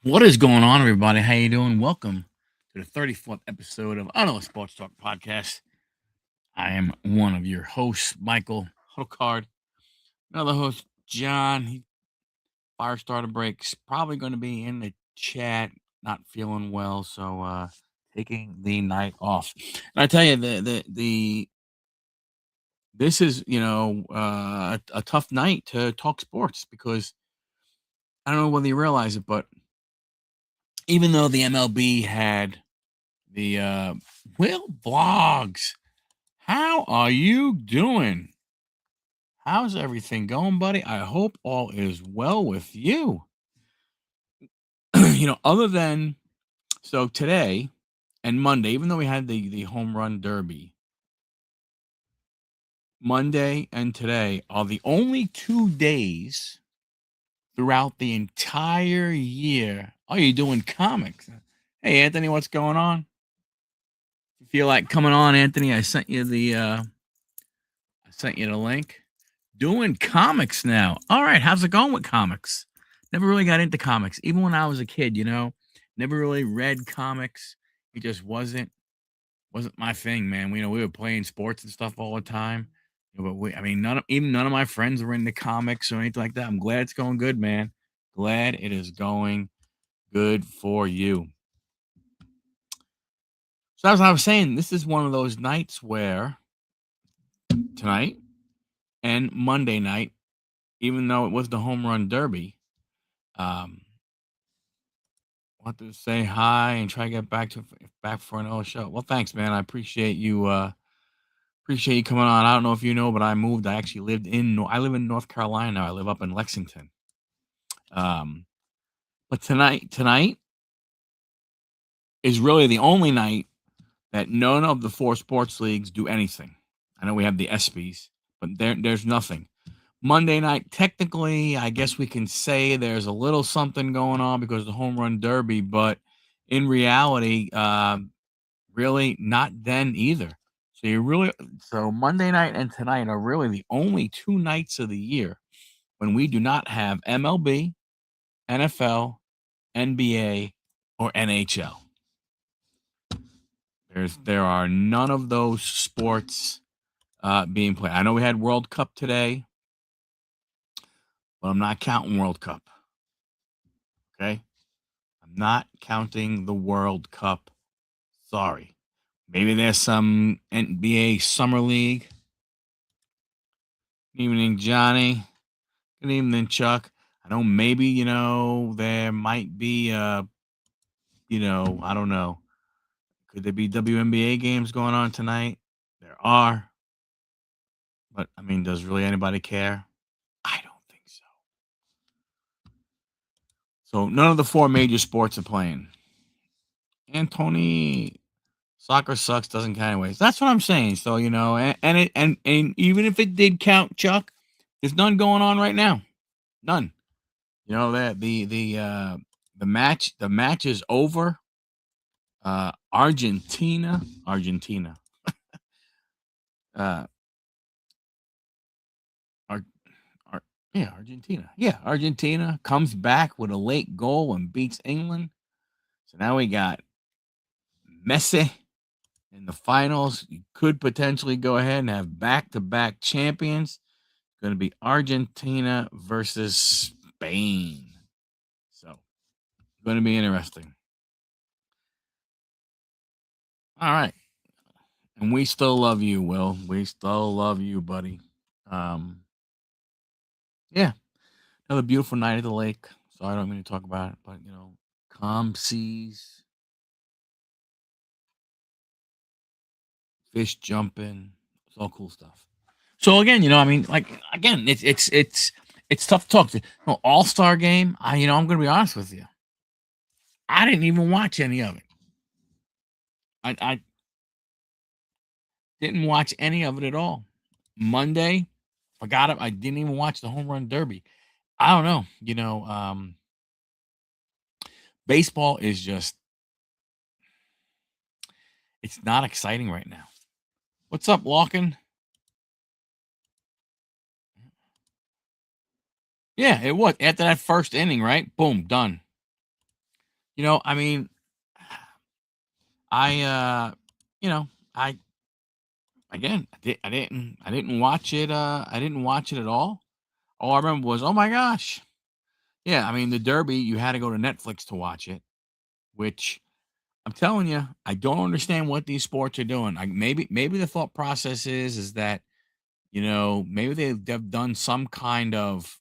What is going on, everybody? How you doing? Welcome to the 34th episode of I Know a Sports Talk podcast. I am one of your hosts, Michael Huddle. Another host, John. Fire starter breaks. Probably going to be in the chat. Not feeling well, so taking the night off. And I tell you, the this is a tough night to talk sports because I don't know whether you realize it, but even though the MLB had the Will Vlogs, how are you doing? How's everything going, buddy? I hope all is well with you. Other than today and Monday, even though we had the home run derby, Monday and today are the only 2 days throughout the entire year. Oh, you're doing comics. Hey Anthony, what's going on? You feel like coming on, Anthony? I sent you the link. Doing comics now. All right, how's it going with comics? Never really got into comics, even when I was a kid. Never really read comics. It just wasn't my thing, man. We were playing sports and stuff all the time. But none of my friends were into comics or anything like that. I'm glad it's going good, man. Glad it is going good for you. So as I was saying, this is one of those nights where tonight and Monday night, even though it was the home run derby, want to say hi and try to get back for another show. Well, thanks, man. I appreciate you. Appreciate you coming on. I don't know if you know, but I moved. I actually I live in North Carolina now. I live up in Lexington. But tonight is really the only night that none of the four sports leagues do anything. I know we have the ESPYs, but there's nothing. Monday night, technically, I guess we can say there's a little something going on because of the home run derby, but in reality, really not then either. So Monday night and tonight are really the only 2 nights of the year when we do not have MLB, NFL, NBA, or NHL. There are none of those sports being played. I know we had World Cup today, but I'm not counting World Cup. Okay? I'm not counting the World Cup. Sorry. Maybe there's some NBA Summer League. Good evening, Johnny. Good evening, Chuck. I know maybe, there might be, I don't know. Could there be WNBA games going on tonight? There are. But, does really anybody care? I don't think so. So none of the four major sports are playing. And Tony, soccer sucks, doesn't count anyways. That's what I'm saying. So, and even if it did count, Chuck, there's none going on right now. None. That the match is over. Argentina. Ar, Argentina. Yeah, Argentina comes back with a late goal and beats England. So now we got Messi in the finals. You could potentially go ahead and have back-to-back champions. It's going to be Argentina versus Spain. So, going to be interesting. All right. And we still love you, Will. We still love you, buddy. Yeah. Another beautiful night at the lake. Sorry, I don't mean to talk about it, but calm seas, fish jumping. It's all cool stuff. So again, it's tough to talk to. All-Star game. I'm gonna be honest with you. I didn't even watch any of it. I didn't watch any of it at all. Monday, forgot it. I didn't even watch the home run derby. I don't know. Baseball is just, it's not exciting right now. What's up, Walken? Yeah, it was after that first inning, right? Boom, done. I mean, I you know, I again, I didn't watch it. I didn't watch it at all. All I remember was, oh my gosh, yeah. I mean, the Derby, you had to go to Netflix to watch it, which I'm telling you, I don't understand what these sports are doing. Maybe the thought process is that maybe they've done some kind of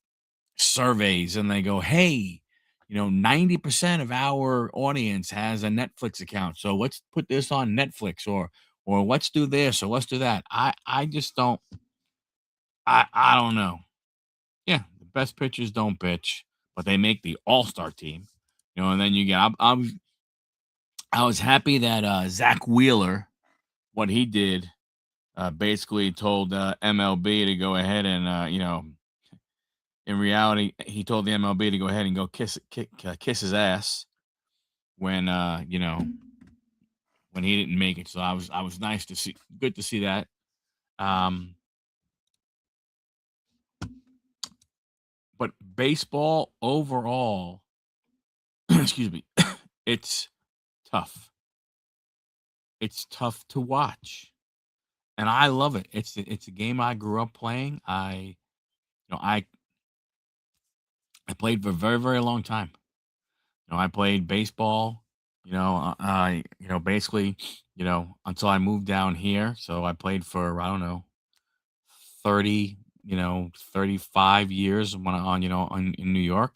surveys and they go, hey, 90% of our audience has a Netflix account. So let's put this on Netflix or let's do this or let's do that. I just don't I don't know. Yeah, the best pitchers don't pitch, but they make the all-star team. And then you get I was happy that Zach Wheeler, what he did, basically told MLB to go ahead and in reality, he told the MLB to go ahead and go kiss his ass when when he didn't make it. So I was nice to see, good to see that. Um, but baseball overall, excuse me, it's tough. It's tough to watch, and I love it. It's a game I grew up playing. You know I I played for a very very long time. I played baseball, basically, until I moved down here. So I played for, I don't know, 30, 35 years when in New York.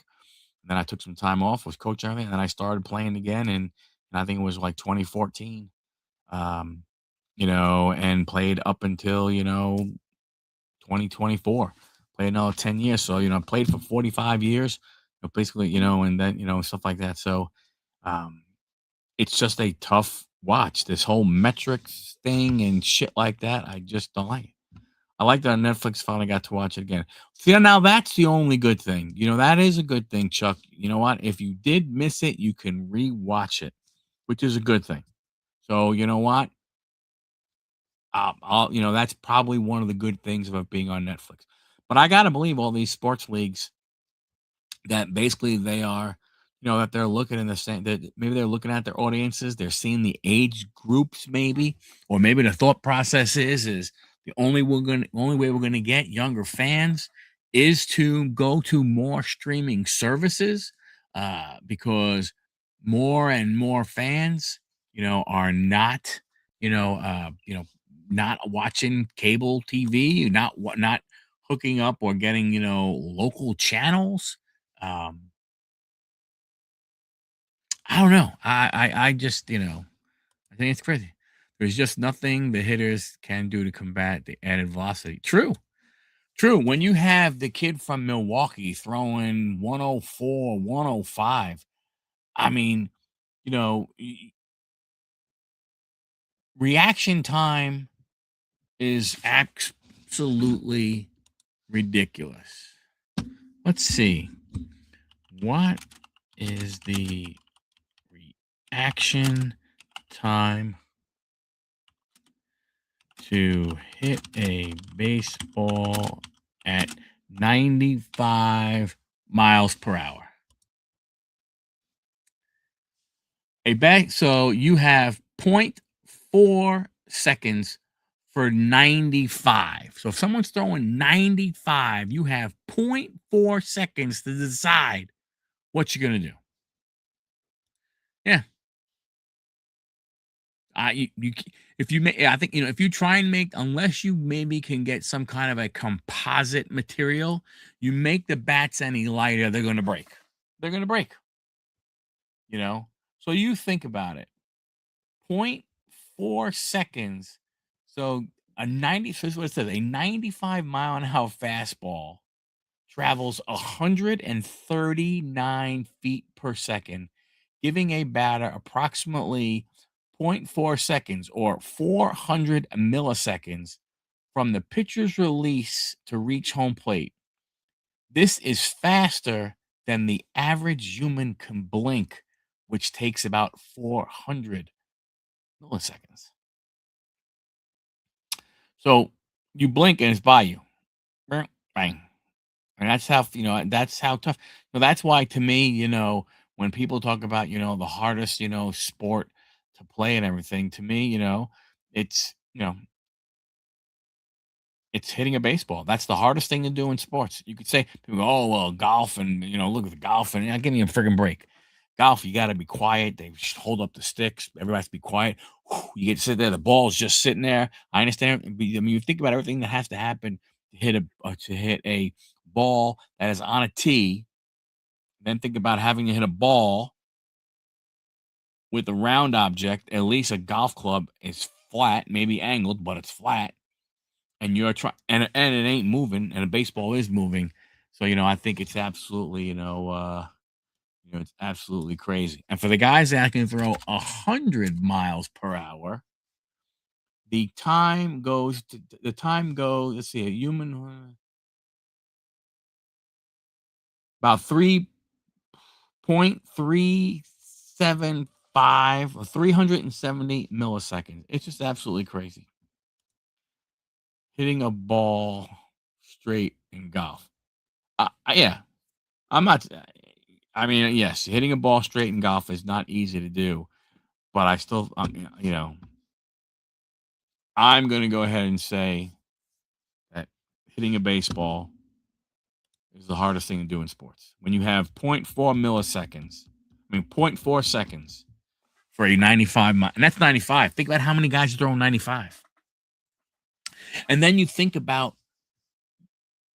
Then I took some time off, was coaching everything, and then I started playing again. And I think it was like 2014, um, and played up until, 2024, played another 10 years. So, played for 45 years, basically, and then, stuff like that. So, um, it's just a tough watch. This whole metrics thing and shit like that, I just don't like it. I like that Netflix finally got to watch it again. See, now that's the only good thing. That is a good thing, Chuck. You know what? If you did miss it, you can rewatch it, which is a good thing. So, you know what? That's probably one of the good things about being on Netflix. But I got to believe all these sports leagues that basically they are, that they're looking in the same, that maybe they're looking at their audiences, they're seeing the age groups maybe, or maybe the thought process is only way we're gonna get younger fans is to go to more streaming services, because more and more fans, are not, you know, uh, you know, not watching cable TV, not hooking up or getting, local channels. um, I don't know. I just, I think it's crazy. There's just nothing the hitters can do to combat the added velocity. True. True. When you have the kid from Milwaukee throwing 104, 105, I mean, you know, reaction time is absolutely ridiculous. Let's see. What is the reaction time to hit a baseball at 95 miles per hour? So you have point 0.4 seconds for 95. So if someone's throwing 95, you have point 0.4 seconds to decide what you're going to do. Yeah. If you make, I think, if you try and make, unless you maybe can get some kind of a composite material, you make the bats any lighter, they're going to break. They're going to break, you know? So you think about it. Point 0.4 seconds. So so this is what it says, a 95-mile an hour fastball travels 139 feet per second, giving a batter approximately zero point 0.4 seconds or 400 milliseconds from the pitcher's release to reach home plate. This is faster than the average human can blink, which takes about 400 milliseconds. So you blink and it's by you. Bang. And that's how, that's how tough. So that's why to me, when people talk about, the hardest, sport to play and everything, to me, it's, it's hitting a baseball. That's the hardest thing to do in sports. You could say, people go, oh, well, golf and, look at the golf and give me a friggin' break. Golf, you got to be quiet. They just hold up the sticks. Everybody has to be quiet. You get to sit there. The ball's just sitting there. I understand. You think about everything that has to happen to hit a ball that is on a tee. Then think about having to hit a ball with a round object. At least a golf club is flat, maybe angled, but it's flat. And you're trying, and it ain't moving, and a baseball is moving. So I think it's absolutely, it's absolutely crazy. And for the guys that can throw 100 miles per hour, the time goes. Let's see, a human about 3.375 or 370 milliseconds. It's just absolutely crazy. Hitting a ball straight in golf. Yeah, I'm not. I mean, yes, hitting a ball straight in golf is not easy to do, but I still, I'm going to go ahead and say that hitting a baseball is the hardest thing to do in sports. When you have 0.4 milliseconds, I mean, 0.4 seconds for a 95 mile, and that's 95. Think about how many guys are throwing 95. And then you think about,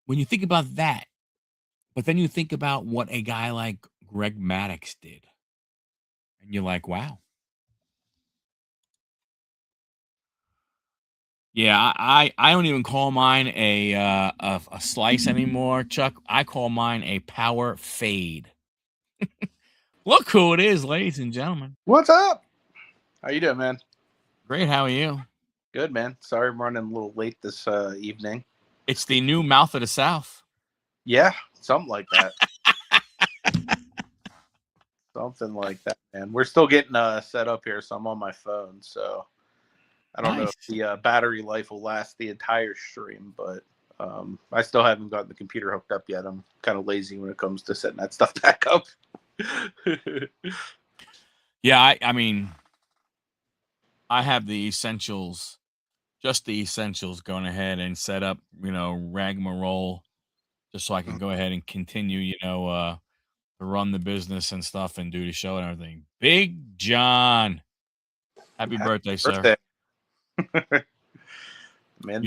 when you think about that, but then you think about what a guy like Greg Maddux did. And you're like, wow. Yeah, I don't even call mine a slice anymore, Chuck. I call mine a power fade. Look who it is, ladies and gentlemen. What's up? How you doing, man? Great, how are you? Good, man. Sorry I'm running a little late this evening. It's the new mouth of the South. Yeah, something like that. Something like that, man. We're still getting set up here, so I'm on my phone, so I don't know if the battery life will last the entire stream, but I still haven't gotten the computer hooked up yet. I'm kind of lazy when it comes to setting that stuff back up. Yeah, I mean, I have the essentials, just the essentials, going ahead and set up, rigmarole, just so I can go ahead and continue, to run the business and stuff and do the show and everything. Big John, happy birthday, sir. Man,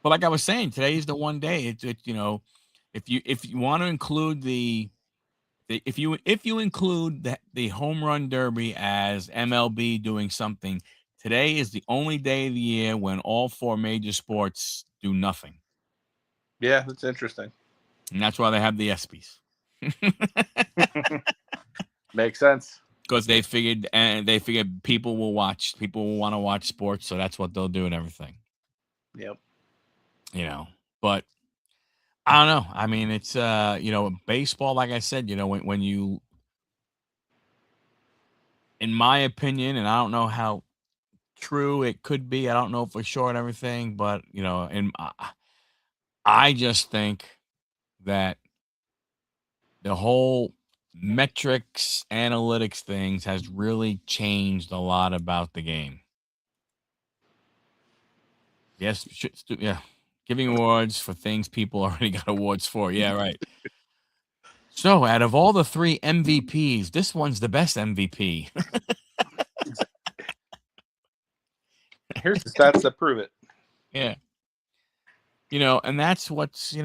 But like I was saying, today is the one day. If you want to include if you include the home run derby as MLB doing something, today is the only day of the year when all four major sports do nothing. Yeah, that's interesting. And that's why they have the ESPYs. Makes sense. Because they figured people will want to watch sports, so that's what they'll do and everything. Yep. But I don't know. I mean, it's baseball, like I said, when you, in my opinion, and I don't know how true it could be, I don't know for sure and everything, but and I just think that the whole metrics analytics things has really changed a lot about the game. Yes, yeah, giving awards for things people already got awards for. Yeah, right. So, out of all the 3 MVPs, this one's the best MVP. Here's the stats that prove it. Yeah. And that's what's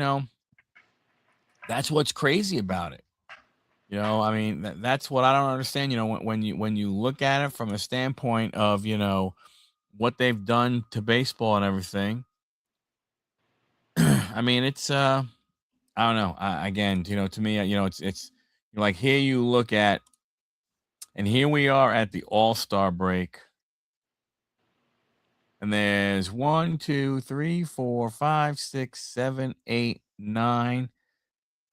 crazy about it. I mean, that's what I don't understand. When you look at it from a standpoint of, what they've done to baseball and everything. I mean, it's I don't know. Again, to me, it's like, here you look at, and here we are at the All-Star break. And there's 1, 2, 3, 4, 5, 6, 7, 8, 9,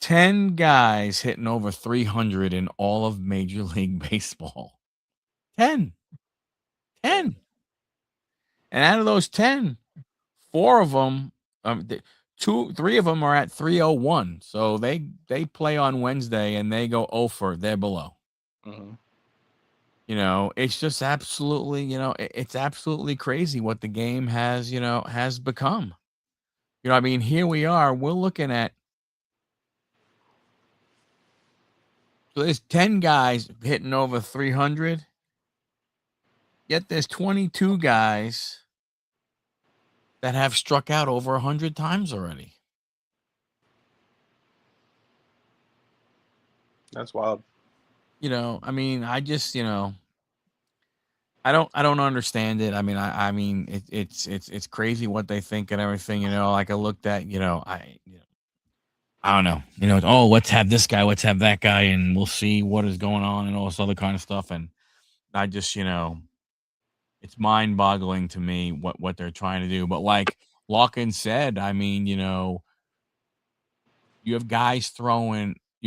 10 guys hitting over 300 in all of Major League Baseball. 10. And out of those 10, 4 of them, 3 of them are at 301. So they play on Wednesday and they go 0 for they're below. Mm-hmm. It's just absolutely, it's absolutely crazy what the game has become. I mean, here we are, we're looking at so there's 10 guys hitting over 300, yet there's 22 guys that have struck out over 100 times already. That's wild. I mean, I just, I don't understand it. I mean, it's crazy what they think and everything. Like I looked at, I don't know. Oh, let's have this guy, let's have that guy, and we'll see what is going on and all this other kind of stuff. And I just, it's mind-boggling to me what they're trying to do. But like Lawkins said, I mean, you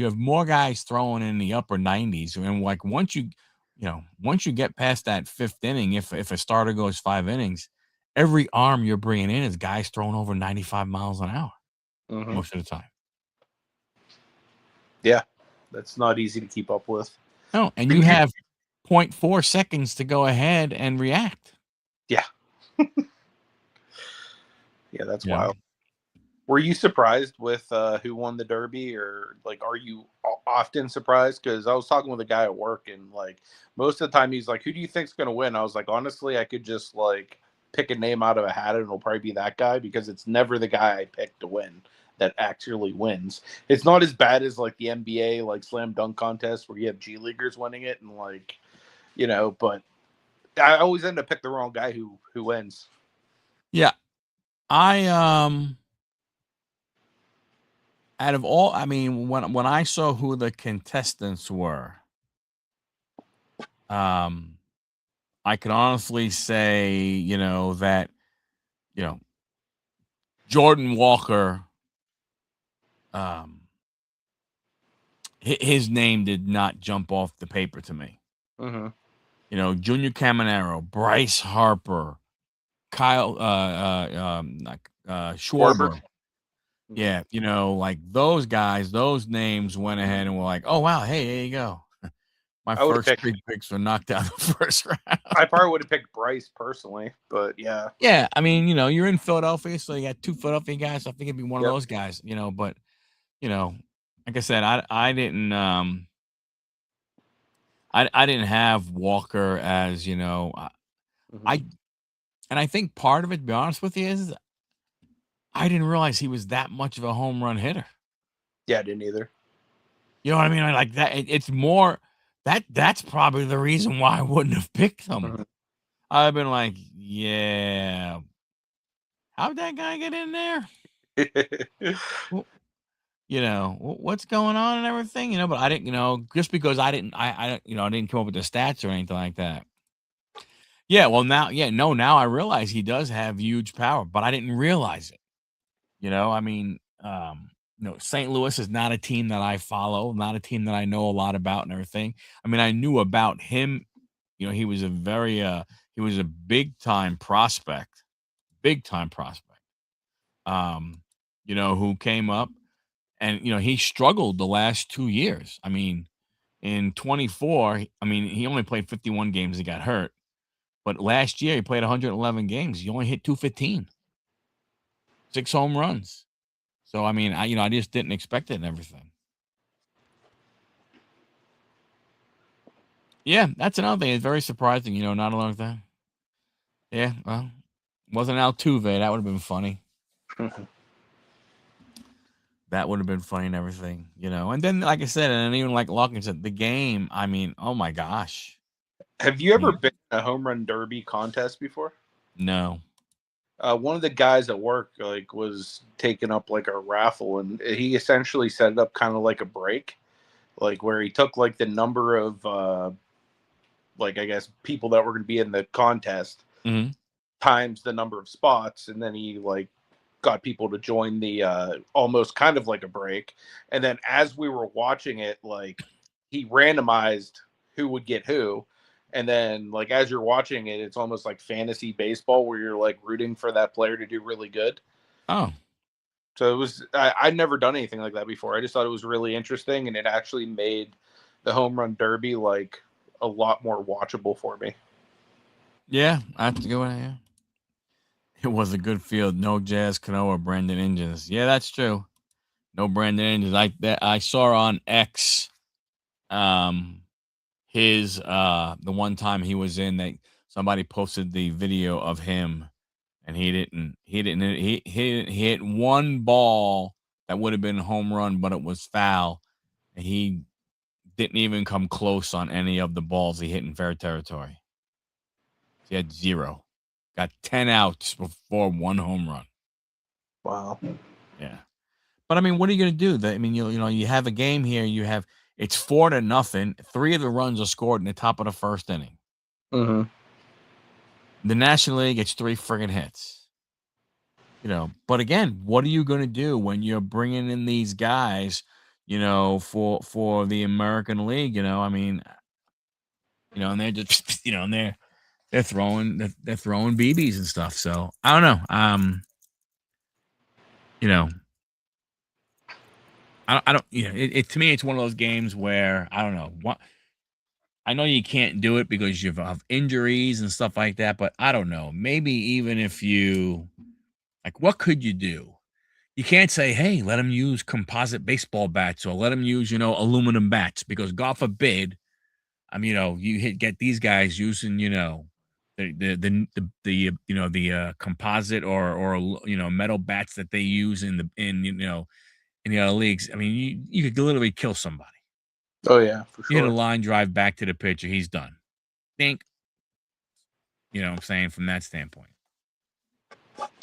have more guys throwing in the upper 90s. And like once you get past that fifth inning, if a starter goes 5 innings, every arm you're bringing in is guys throwing over 95 miles an hour Mm-hmm. most of the time. Yeah, that's not easy to keep up with. No, and you have 0.4 seconds to go ahead and react. Yeah. Yeah, that's Yeah. wild. Were you surprised with who won the Derby, or like, are you often surprised? Because I was talking with a guy at work, and like most of the time he's like, "Who do you think's going to win?" I was like, honestly, I could just like pick a name out of a hat, and it'll probably be that guy because it's never the guy I picked to win that actually wins. It's not as bad as like the NBA like slam dunk contest where you have G leaguers winning it, and like but I always end up picking the wrong guy who wins. Yeah. I out of all, I mean, when I saw who the contestants were, um, I can honestly say, that, you know, Jordan Walker, um, his name did not jump off the paper to me. Mm-hmm. Junior Caminero, Bryce Harper, Kyle, Schwarber. Yeah, like those guys, those names went ahead and were like, oh wow, hey, there you go. My I would have first picked. 3 picks were knocked out the first round. I probably would have picked Bryce personally, but yeah. Yeah, I mean, you're in Philadelphia, so you got 2 Philadelphia guys. So I think it'd be one of Yep. those guys, but you know, like I said, I didn't I didn't have Walker as, Mm-hmm. I and I think part of it, to be honest with you, is I didn't realize he was that much of a home run hitter. Yeah, I didn't either. You know what I mean? Like that, it's more that's probably the reason why I wouldn't have picked him. Mm-hmm. I've been like, yeah, how'd that guy get in there? Well, what's going on and everything, but I didn't, just because I didn't come up with the stats or anything like that. Yeah, well now, yeah, no, now I realize he does have huge power, but I didn't realize it. I mean, St. Louis is not a team that I follow, not a team that I know a lot about and everything. I mean, I knew about him. He was he was a big time prospect. Who came up and he struggled the last 2 years. I mean, in 24, I mean, he only played 51 games, he got hurt. But last year he played 111 games. He only hit 215. 6 home runs. So I mean, I just didn't expect it and everything. Yeah, that's another thing. It's very surprising, not a lot of that. Yeah, well, wasn't Altuve. That would have been funny. That would have been funny and everything, And then, like I said, and even like Lawkins said, the game. I mean, oh my gosh. Have you ever been in a home run derby contest before? No. One of the guys at work like was taking up like a raffle, and he essentially set it up kind of like a break, like where he took like the number of like I guess people that were going to be in the contest Mm-hmm. times the number of spots, and then he like got people to join the almost kind of like a break. And then as we were watching it, like he randomized who would get who. And then like as you're watching it, it's almost like fantasy baseball where you're like rooting for that player to do really good. Oh. So it was I'd never done anything like that before. I just thought it was really interesting, and it actually made the home run derby like a lot more watchable for me. Yeah, I have to go. Yeah, it was a good field. No Jazz Cano or Brandon Engines. Yeah, that's true. No Brandon Engines. I saw on X. Um, his the one time he was in that somebody posted the video of him and he hit one ball that would have been a home run, but it was foul, and he didn't even come close on any of the balls he hit in fair territory. He had 0. Got 10 outs before 1 home run. Wow. Yeah. But I mean, what are you going to do? I mean, you have a game here. It's 4-0. 3 of the runs are scored in the top of the first inning. Mm-hmm. The National League gets 3 friggin' hits. But again, what are you going to do when you're bringing in these guys, for the American League? I mean, and they're just, and they're throwing BBs and stuff. So I don't know. You know, I don't. It to me, it's one of those games where I don't know what. I know you can't do it because you have injuries and stuff like that, but I don't know. Maybe even if you like, what could you do? You can't say, "Hey, let them use composite baseball bats or let them use, aluminum bats," because God forbid, get these guys using, the composite or metal bats that they use in the other leagues. I mean, you could literally kill somebody. Oh yeah, for You hit a sure. line drive back to the pitcher, he's done. Think, what I'm saying from that standpoint.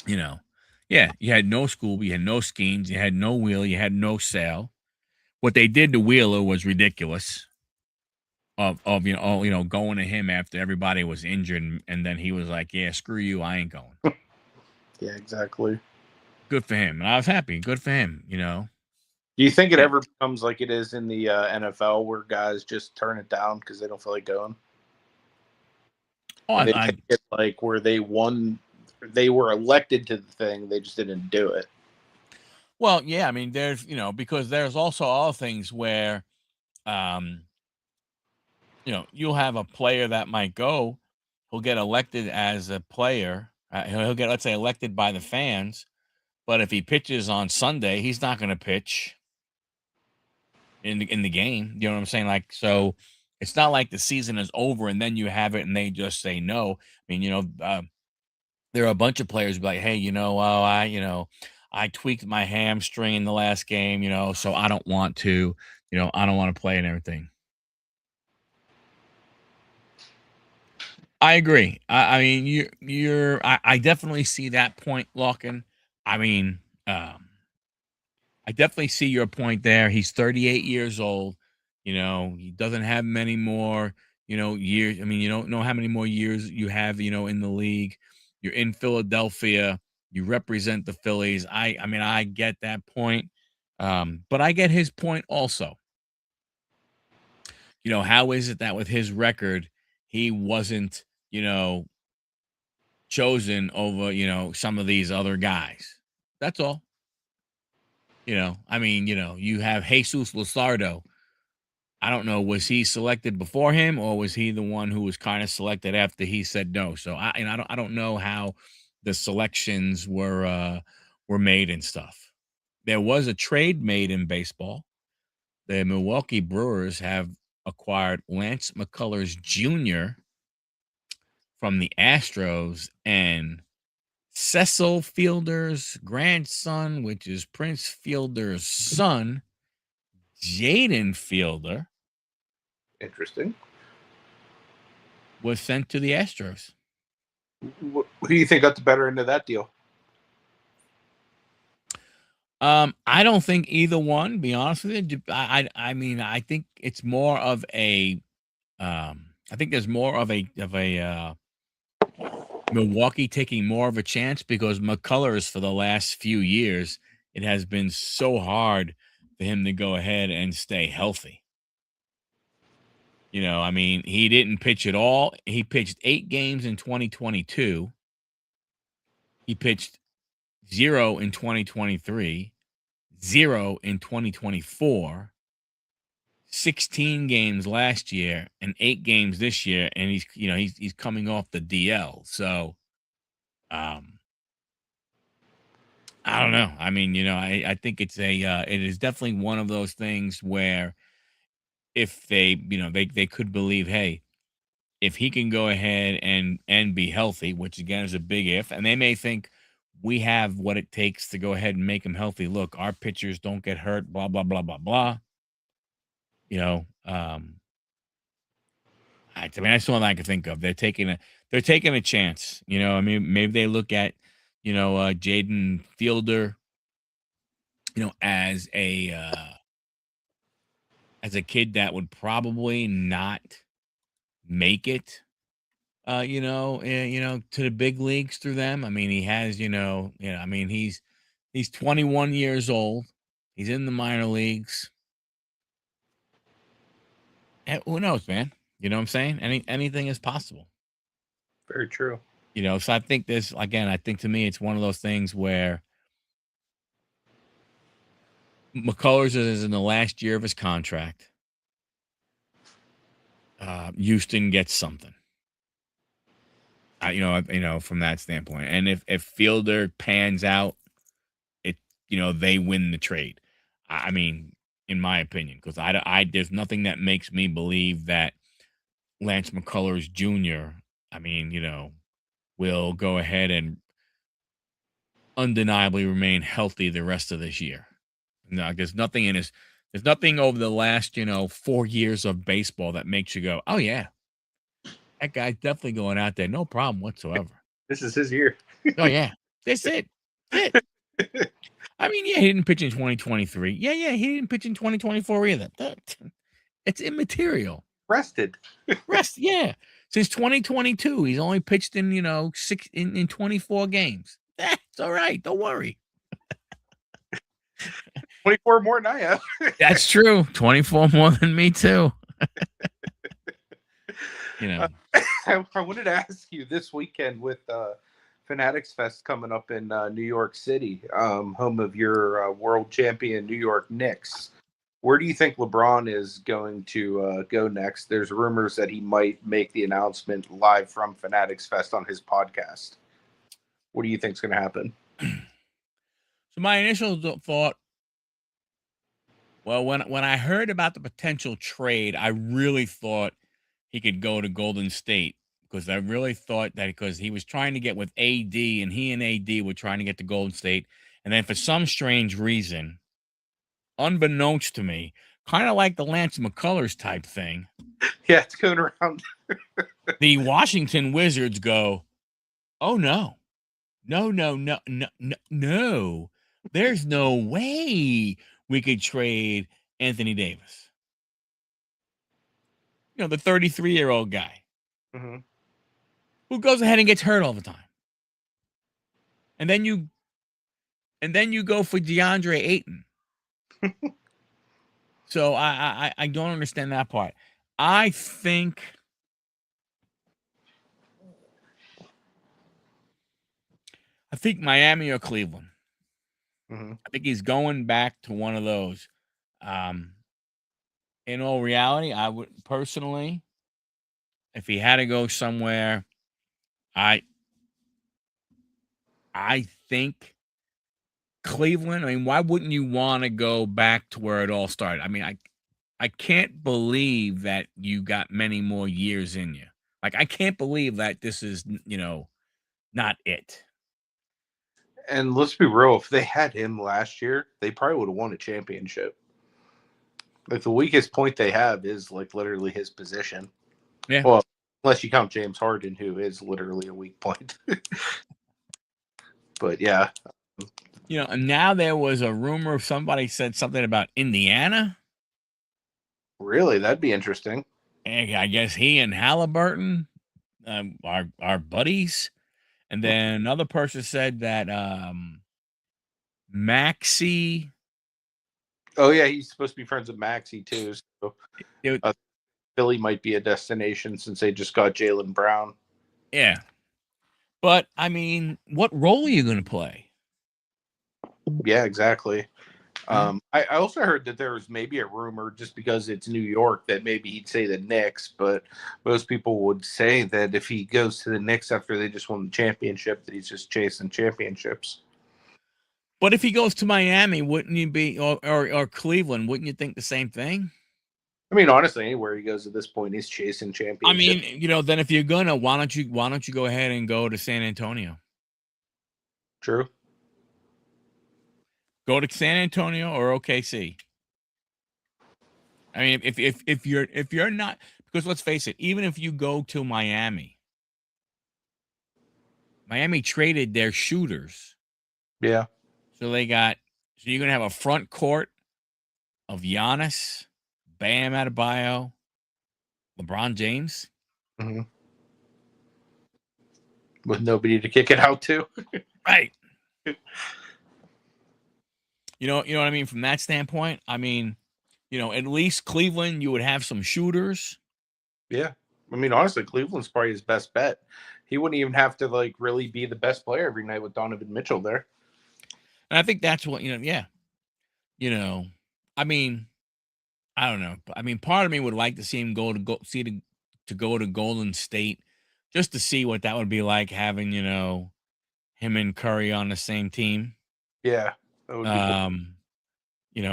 You know, yeah, you had no school, you had no schemes, you had no wheel, you had no sail. What they did to Wheeler was ridiculous. Of going to him after everybody was injured, and then he was like, "Yeah, screw you, I ain't going." Yeah, exactly. Good for him, and I was happy. Good for him. Do you think it Yeah. ever becomes like it is in the NFL where guys just turn it down because they don't feel like going, Oh, and they take it like where they were elected to the thing, they just didn't do it. well, yeah. I mean, there's because there's also other things where, um, you'll have a player that might go, he'll get elected as a player. He'll get, let's say, elected by the fans, but if he pitches on Sunday, he's not going to pitch in the game. You know what I'm saying? Like, so it's not like the season is over and then you have it and they just say no. I mean, there are a bunch of players who be like, hey, I tweaked my hamstring in the last game, so I don't want to, I don't want to play and everything. I agree. I mean, I definitely see that point, Lockin. I mean, I definitely see your point there. He's 38 years old. He doesn't have many more, years. I mean, you don't know how many more years you have, in the league. You're in Philadelphia. You represent the Phillies. I mean, I get that point. But I get his point also. How is it that with his record, he wasn't, chosen over, some of these other guys? That's all. I mean, you have Jesus Luzardo. I don't know, was he selected before him or was he the one who was kind of selected after he said no? So I don't know how the selections were made and stuff. There was a trade made in baseball. The Milwaukee Brewers have acquired Lance McCullers Jr. from the Astros and Cecil Fielder's grandson, which is Prince Fielder's son, Jaden Fielder, Interesting. was sent to the Astros. Who do you think got the better end of that deal? I don't think either one. Be honest with you, I mean, I think it's more of a. I think there's more of a Milwaukee taking more of a chance because McCullers for the last few years, it has been so hard for him to go ahead and stay healthy. I mean, he didn't pitch at all. He pitched 8 games in 2022. He pitched 0 in 2023, 0 in 2024, 16 games last year, and 8 games this year, and he's coming off the DL. So, I don't know. I mean, I think it is definitely one of those things where if they could believe, hey, if he can go ahead and be healthy, which again is a big if, and they may think we have what it takes to go ahead and make him healthy. Look, our pitchers don't get hurt, blah blah blah blah blah. You know, that's the one I can think of. They're taking a chance. I mean, maybe they look at Jaden Fielder, as a kid that would probably not make it to the big leagues through them. I mean, he has, I mean, he's 21 years old. He's in the minor leagues. Who knows, man? You know what I'm saying? Anything is possible. Very true. So I think I think to me, it's one of those things where McCullers is in the last year of his contract. Houston gets something. From that standpoint. And if Fielder pans out, they win the trade. I mean, in my opinion, because there's nothing that makes me believe that Lance McCullers Jr., I mean, will go ahead and undeniably remain healthy the rest of this year. No, there's nothing over the last, 4 years of baseball that makes you go, oh, yeah, that guy's definitely going out there. No problem whatsoever. This is his year. Oh, yeah. That's it. I mean, yeah, he didn't pitch in 2023. Yeah, he didn't pitch in 2024 either. It's immaterial. Rested. Yeah. Since 2022, he's only pitched in, 24 games. It's all right. Don't worry. 24 more than I have. That's true. 24 more than me, too. I wanted to ask you this weekend with Fanatics Fest coming up in New York City, home of your world champion New York Knicks. Where do you think LeBron is going to go next? There's rumors that he might make the announcement live from Fanatics Fest on his podcast. What do you think is going to happen? So my initial thought, well, when I heard about the potential trade, I really thought he could go to Golden State, because I really thought that because he was trying to get with AD, and he and AD were trying to get to Golden State. And then for some strange reason, unbeknownst to me, kind of like the Lance McCullers type thing. Yeah, it's going around. The Washington Wizards go, oh, no. No. There's no way we could trade Anthony Davis. The 33-year-old guy. Mm-hmm. Who goes ahead and gets hurt all the time. And then you go for DeAndre Ayton. So I don't understand that part. I think Miami or Cleveland. Mm-hmm. I think he's going back to one of those. In all reality, I would personally, if he had to go somewhere, I think Cleveland. I mean, why wouldn't you want to go back to where it all started? I mean, I can't believe that you got many more years in you. Like, I can't believe that this is, not it. And let's be real, if they had him last year, they probably would have won a championship. Like, the weakest point they have is like literally his position. Yeah. Well, unless you count James Harden, who is literally a weak point. But yeah. And now there was a rumor, somebody said something about Indiana. Really? That'd be interesting. And I guess he and Halliburton are buddies. And then another person said that Maxey. Oh, yeah, he's supposed to be friends with Maxey, too. So Philly might be a destination since they just got Jaylen Brown. Yeah. But, I mean, what role are you going to play? Yeah, exactly. Yeah. I also heard that there was maybe a rumor, just because it's New York, that maybe he'd say the Knicks, but most people would say that if he goes to the Knicks after they just won the championship, that he's just chasing championships. But if he goes to Miami, wouldn't you be, or Cleveland, wouldn't you think the same thing? I mean, honestly, anywhere he goes at this point, he's chasing I championships. mean, then if you're gonna, why don't you go ahead and go to San Antonio? True. Go to San Antonio or OKC. I mean, if you're not, because let's face it, even if you go to Miami, Miami traded their shooters, Yeah. so you're gonna have a front court of Giannis, Bam Adebayo, LeBron James. Hmm. With nobody to kick it out to. Right. You know what I mean? From that standpoint, I mean, at least Cleveland, you would have some shooters. Yeah. I mean, honestly, Cleveland's probably his best bet. He wouldn't even have to like really be the best player every night with Donovan Mitchell there. And I think that's what, yeah. You know, I mean, I don't know. I mean, part of me would like to see him to go to Golden State, just to see what that would be like, having, him and Curry on the same team. Yeah, that would be cool.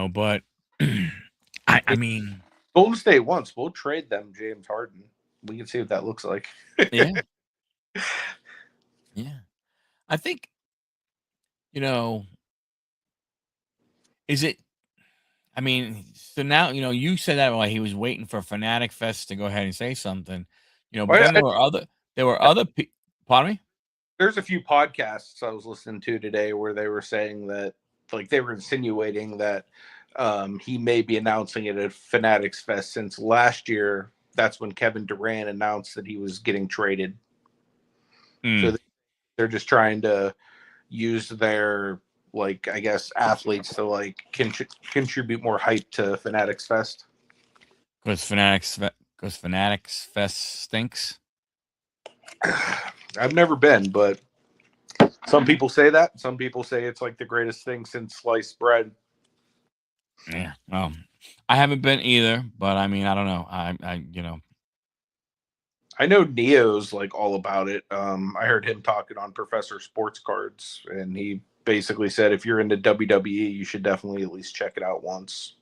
Um, but I mean, Golden State once. We'll trade them James Harden. We can see what that looks like. yeah, yeah. I think, you know, is it I mean, so now, you said that while he was waiting for Fanatic Fest to go ahead and say something, but Well, then there were other people. Pardon me? there's a few podcasts I was listening to today where they were saying that, like, they were insinuating that he may be announcing it at Fanatics Fest, since last year that's when Kevin Durant announced that he was getting traded. Mm, So they're just trying to use their, like, I guess, athletes to like contribute more hype to Fanatics Fest. because Fanatics Fest stinks. I've never been, but some people say that. Some people say it's like the greatest thing since sliced bread. Yeah. Well, I haven't been either, but I mean, I don't know. I know Neo's like all about it. I heard him talking on Professor Sports Cards, and he basically said if you're into WWE, you should definitely at least check it out once.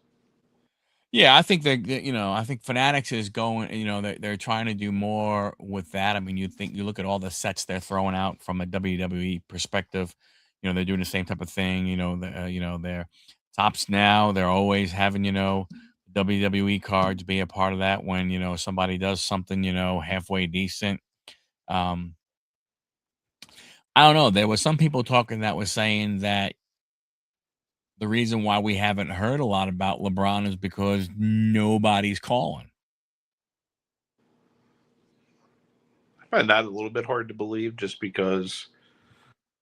Yeah, I think I think Fanatics is going, they're trying to do more with that. I mean, you look at all the sets they're throwing out from a WWE perspective, they're doing the same type of thing, they're tops now, they're always having, WWE cards be a part of that when, somebody does something, halfway decent. Um, I don't know. There was some people talking that was saying that the reason why we haven't heard a lot about LeBron is because nobody's calling. I find that a little bit hard to believe, just because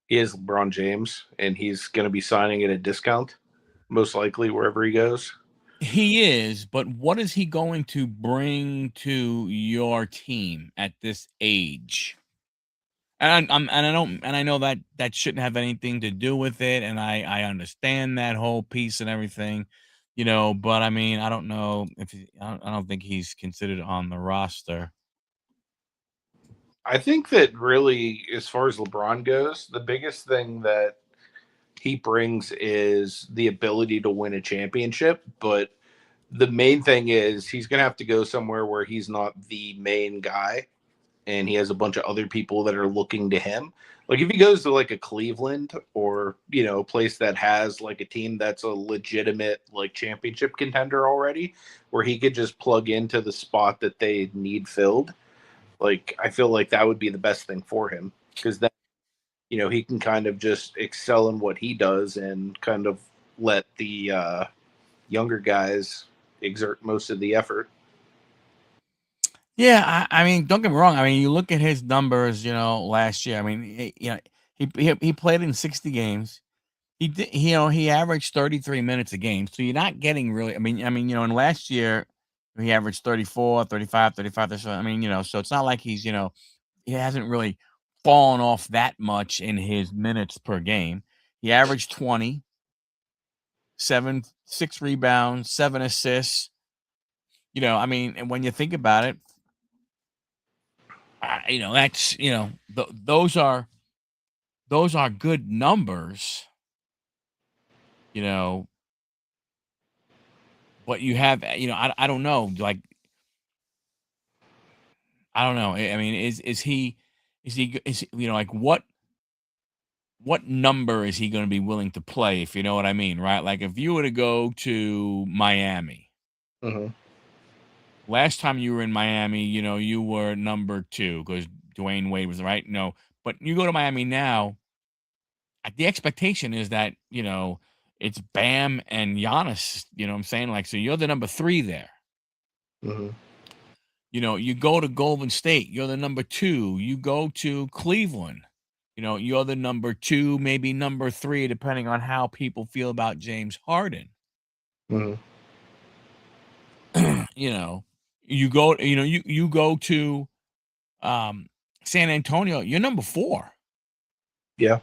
he is LeBron James and he's going to be signing at a discount, most likely wherever he goes. He is, but what is he going to bring to your team at this age? And I know that that shouldn't have anything to do with it, and I understand that whole piece and everything, but I mean, I don't know if I don't think he's considered on the roster. I think that really, as far as LeBron goes, the biggest thing that he brings is the ability to win a championship. But the main thing is he's going to have to go somewhere where he's not the main guy and he has a bunch of other people that are looking to him. Like if he goes to like a Cleveland, or, a place that has like a team that's a legitimate like championship contender already, where he could just plug into the spot that they need filled. Like I feel like that would be the best thing for him, because then, he can kind of just excel in what he does and kind of let the younger guys exert most of the effort. Yeah, I mean, don't get me wrong. I mean, you look at his numbers, last year. I mean, he played in 60 games. He averaged 33 minutes a game. So you're not getting really. I mean, in last year he averaged 34, 35, 35. So I mean, so it's not like he hasn't really fallen off that much in his minutes per game. He averaged 20. 6 rebounds, 7 assists. I mean, and when you think about it, that's those are good numbers. You know, but you have, I don't know, like I don't know. I mean, like what number is he going to be willing to play, if you know what I mean, right? Like if you were to go to Miami, Mm-hmm. last time you were in Miami, you were number 2 because Dwayne Wade was right. No, but you go to Miami now, the expectation is that, it's Bam and Giannis, you know what I'm saying? Like, so you're the number 3 there. Mm-hmm. You go to Golden State, you're the number 2. You go to Cleveland, you're the number 2, maybe number 3, depending on how people feel about James Harden. Mm-hmm. You go, you go to San Antonio, you're number 4. Yeah.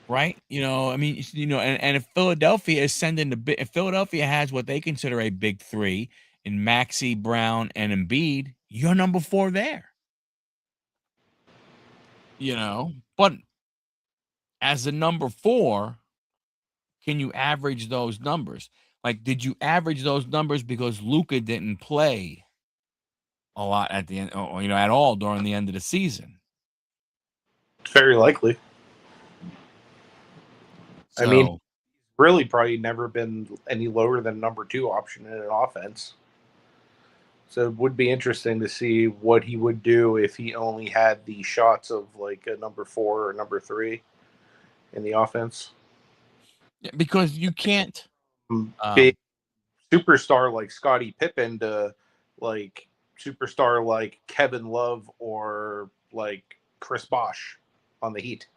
Right? I mean, and if Philadelphia is sending if Philadelphia has what they consider a big 3 in Maxey, Brown, and Embiid, you're number 4 there. But as the number 4, can you average those numbers? Like, did you average those numbers because Luka didn't play a lot at the end, or at all during the end of the season? It's very likely. I mean, So, really probably never been any lower than number 2 option in an offense. So it would be interesting to see what he would do if he only had the shots of like a number 4 or number 3 in the offense. yeah, because you can't. Big superstar like Scottie Pippen to like superstar like Kevin Love or like Chris Bosh on the Heat.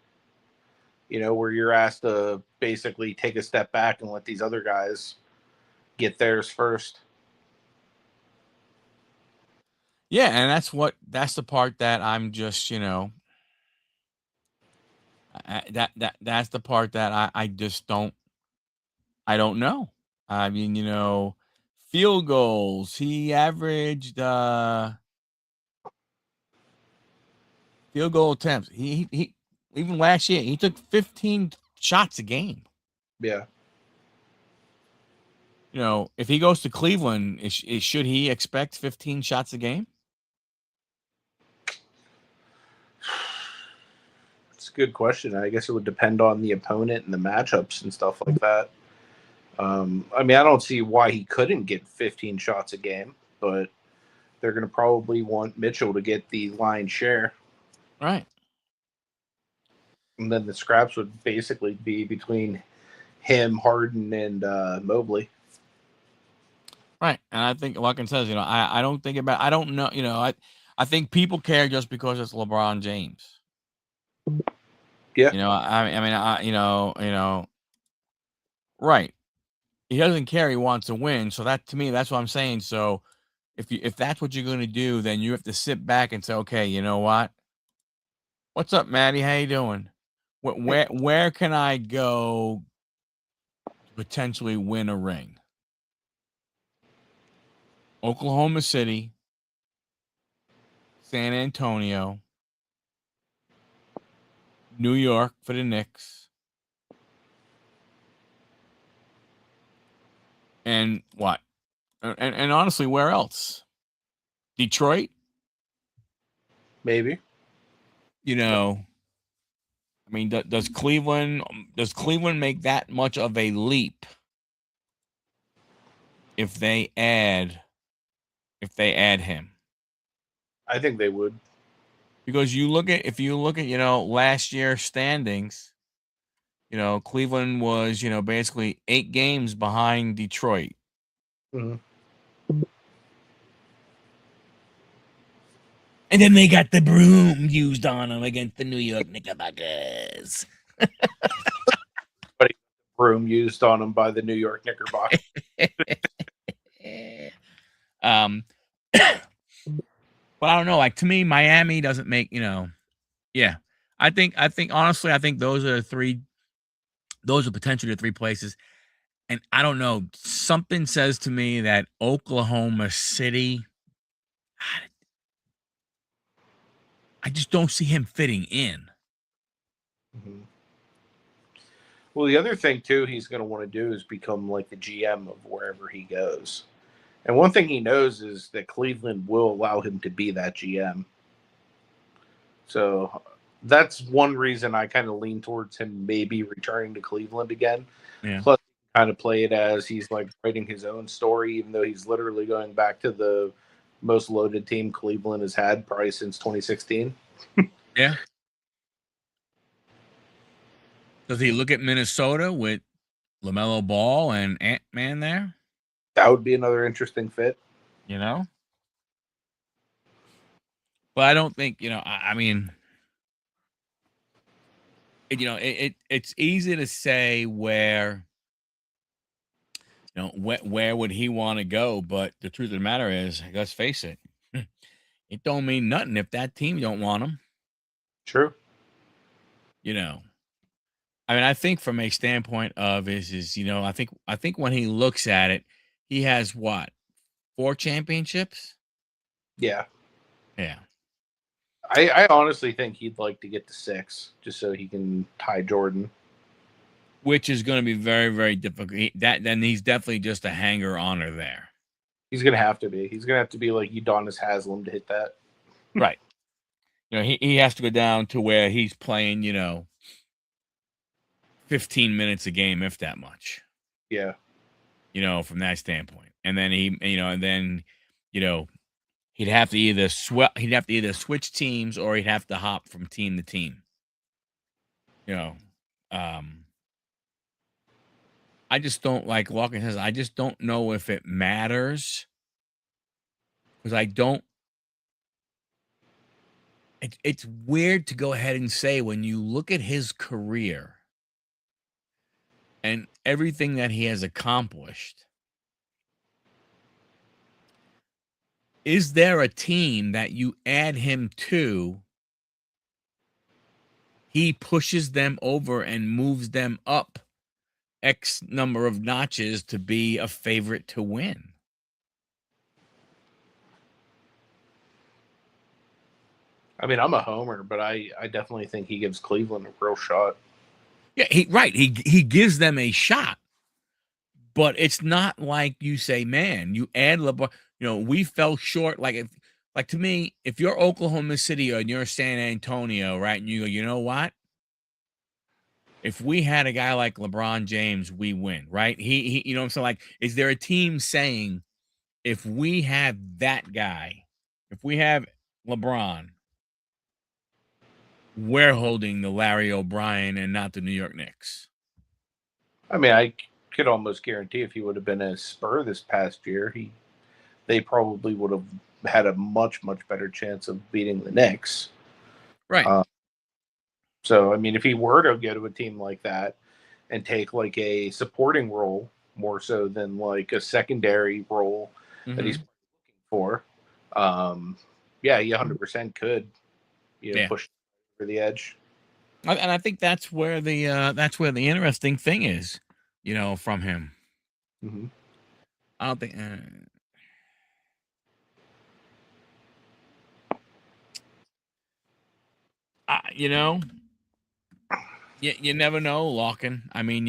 Where you're asked to basically take a step back and let these other guys get theirs first. Yeah, and that's the part that I'm just, that's the part that I just I don't know. I mean, field goals. He averaged field goal attempts. He even last year he took 15 shots a game. Yeah. If he goes to Cleveland, should he expect 15 shots a game? It's a good question. I guess it would depend on the opponent and the matchups and stuff like that. I mean, I don't see why he couldn't get 15 shots a game, but they're going to probably want Mitchell to get the lion's share. Right. And then the scraps would basically be between him, Harden, and Mobley. Right. And I think, like I says, I don't think about. I don't know. I think people care just because it's LeBron James. Yeah. Right. He doesn't care. He wants to win. So that, to me, that's what I'm saying. So if that's what you're going to do, then you have to sit back and say, okay, you know what? What's up, Maddie? How you doing? Where can I go to potentially win a ring? Oklahoma City, San Antonio, New York for the Knicks, and what? And honestly, where else? Detroit? Maybe. I mean, does Cleveland make that much of a leap if they add him? I think they would. Because if you look at last year's standings, Cleveland was basically 8 games behind Detroit. Mm-hmm. And then they got the broom used on them against the New York Knickerbockers. But broom used on them by the New York Knickerbockers. But I don't know. Like, to me, Miami doesn't make, yeah. I think honestly, I think those are potentially the 3 places. And I don't know, something says to me that Oklahoma City, I just don't see him fitting in. Mm-hmm. Well, the other thing too he's going to want to do is become like the GM of wherever he goes. And one thing he knows is that Cleveland will allow him to be that GM. So that's one reason I kind of lean towards him maybe returning to Cleveland again. Yeah. Plus, kind of play it as he's like writing his own story, even though he's literally going back to the most loaded team Cleveland has had probably since 2016. Yeah. Does he look at Minnesota with LaMelo Ball and Ant-Man there? That would be another interesting fit. You know? But I don't think, I mean, it's easy to say where, where would he want to go? But the truth of the matter is, let's face it, it don't mean nothing if that team don't want him. True. I mean, I think from a standpoint of I think when he looks at it, he has what, 4 championships? Yeah. Yeah. I honestly think he'd like to get to 6 just so he can tie Jordan. Which is going to be very, very difficult. Then he's definitely just a hanger-oner there. He's going to have to be. He's going to have to be like Udonis Haslem to hit that. Right. He has to go down to where he's playing, 15 minutes a game, if that much. Yeah. From that standpoint. And then he'd have to either switch teams or he'd have to hop from team to team. I just don't, like Walker says, I just don't know if it matters. Because it's weird to go ahead and say when you look at his career and everything that he has accomplished, is there a team that you add him to, he pushes them over and moves them up X number of notches to be a favorite to win? I mean, I'm a homer, but I definitely think he gives Cleveland a real shot. Yeah, he gives them a shot. But it's not like you say, man, you add LeBron. We fell short. Like to me, if you're Oklahoma City or you're San Antonio, right, and you go, you know what? If we had a guy like LeBron James, we win, right? He what I'm saying? Like, is there a team saying, if we have that guy, if we have LeBron, we're holding the Larry O'Brien and not the New York Knicks? I mean, I could almost guarantee if he would have been a Spur this past year, they probably would have had a much, much better chance of beating the Knicks. Right. So, I mean, if he were to go to a team like that and take like a supporting role more so than like a secondary role that he's looking for, yeah, he 100% could, push over the edge. And I think that's where the interesting thing is, from him. Mm-hmm. I don't think. You never know, Lockin. I mean,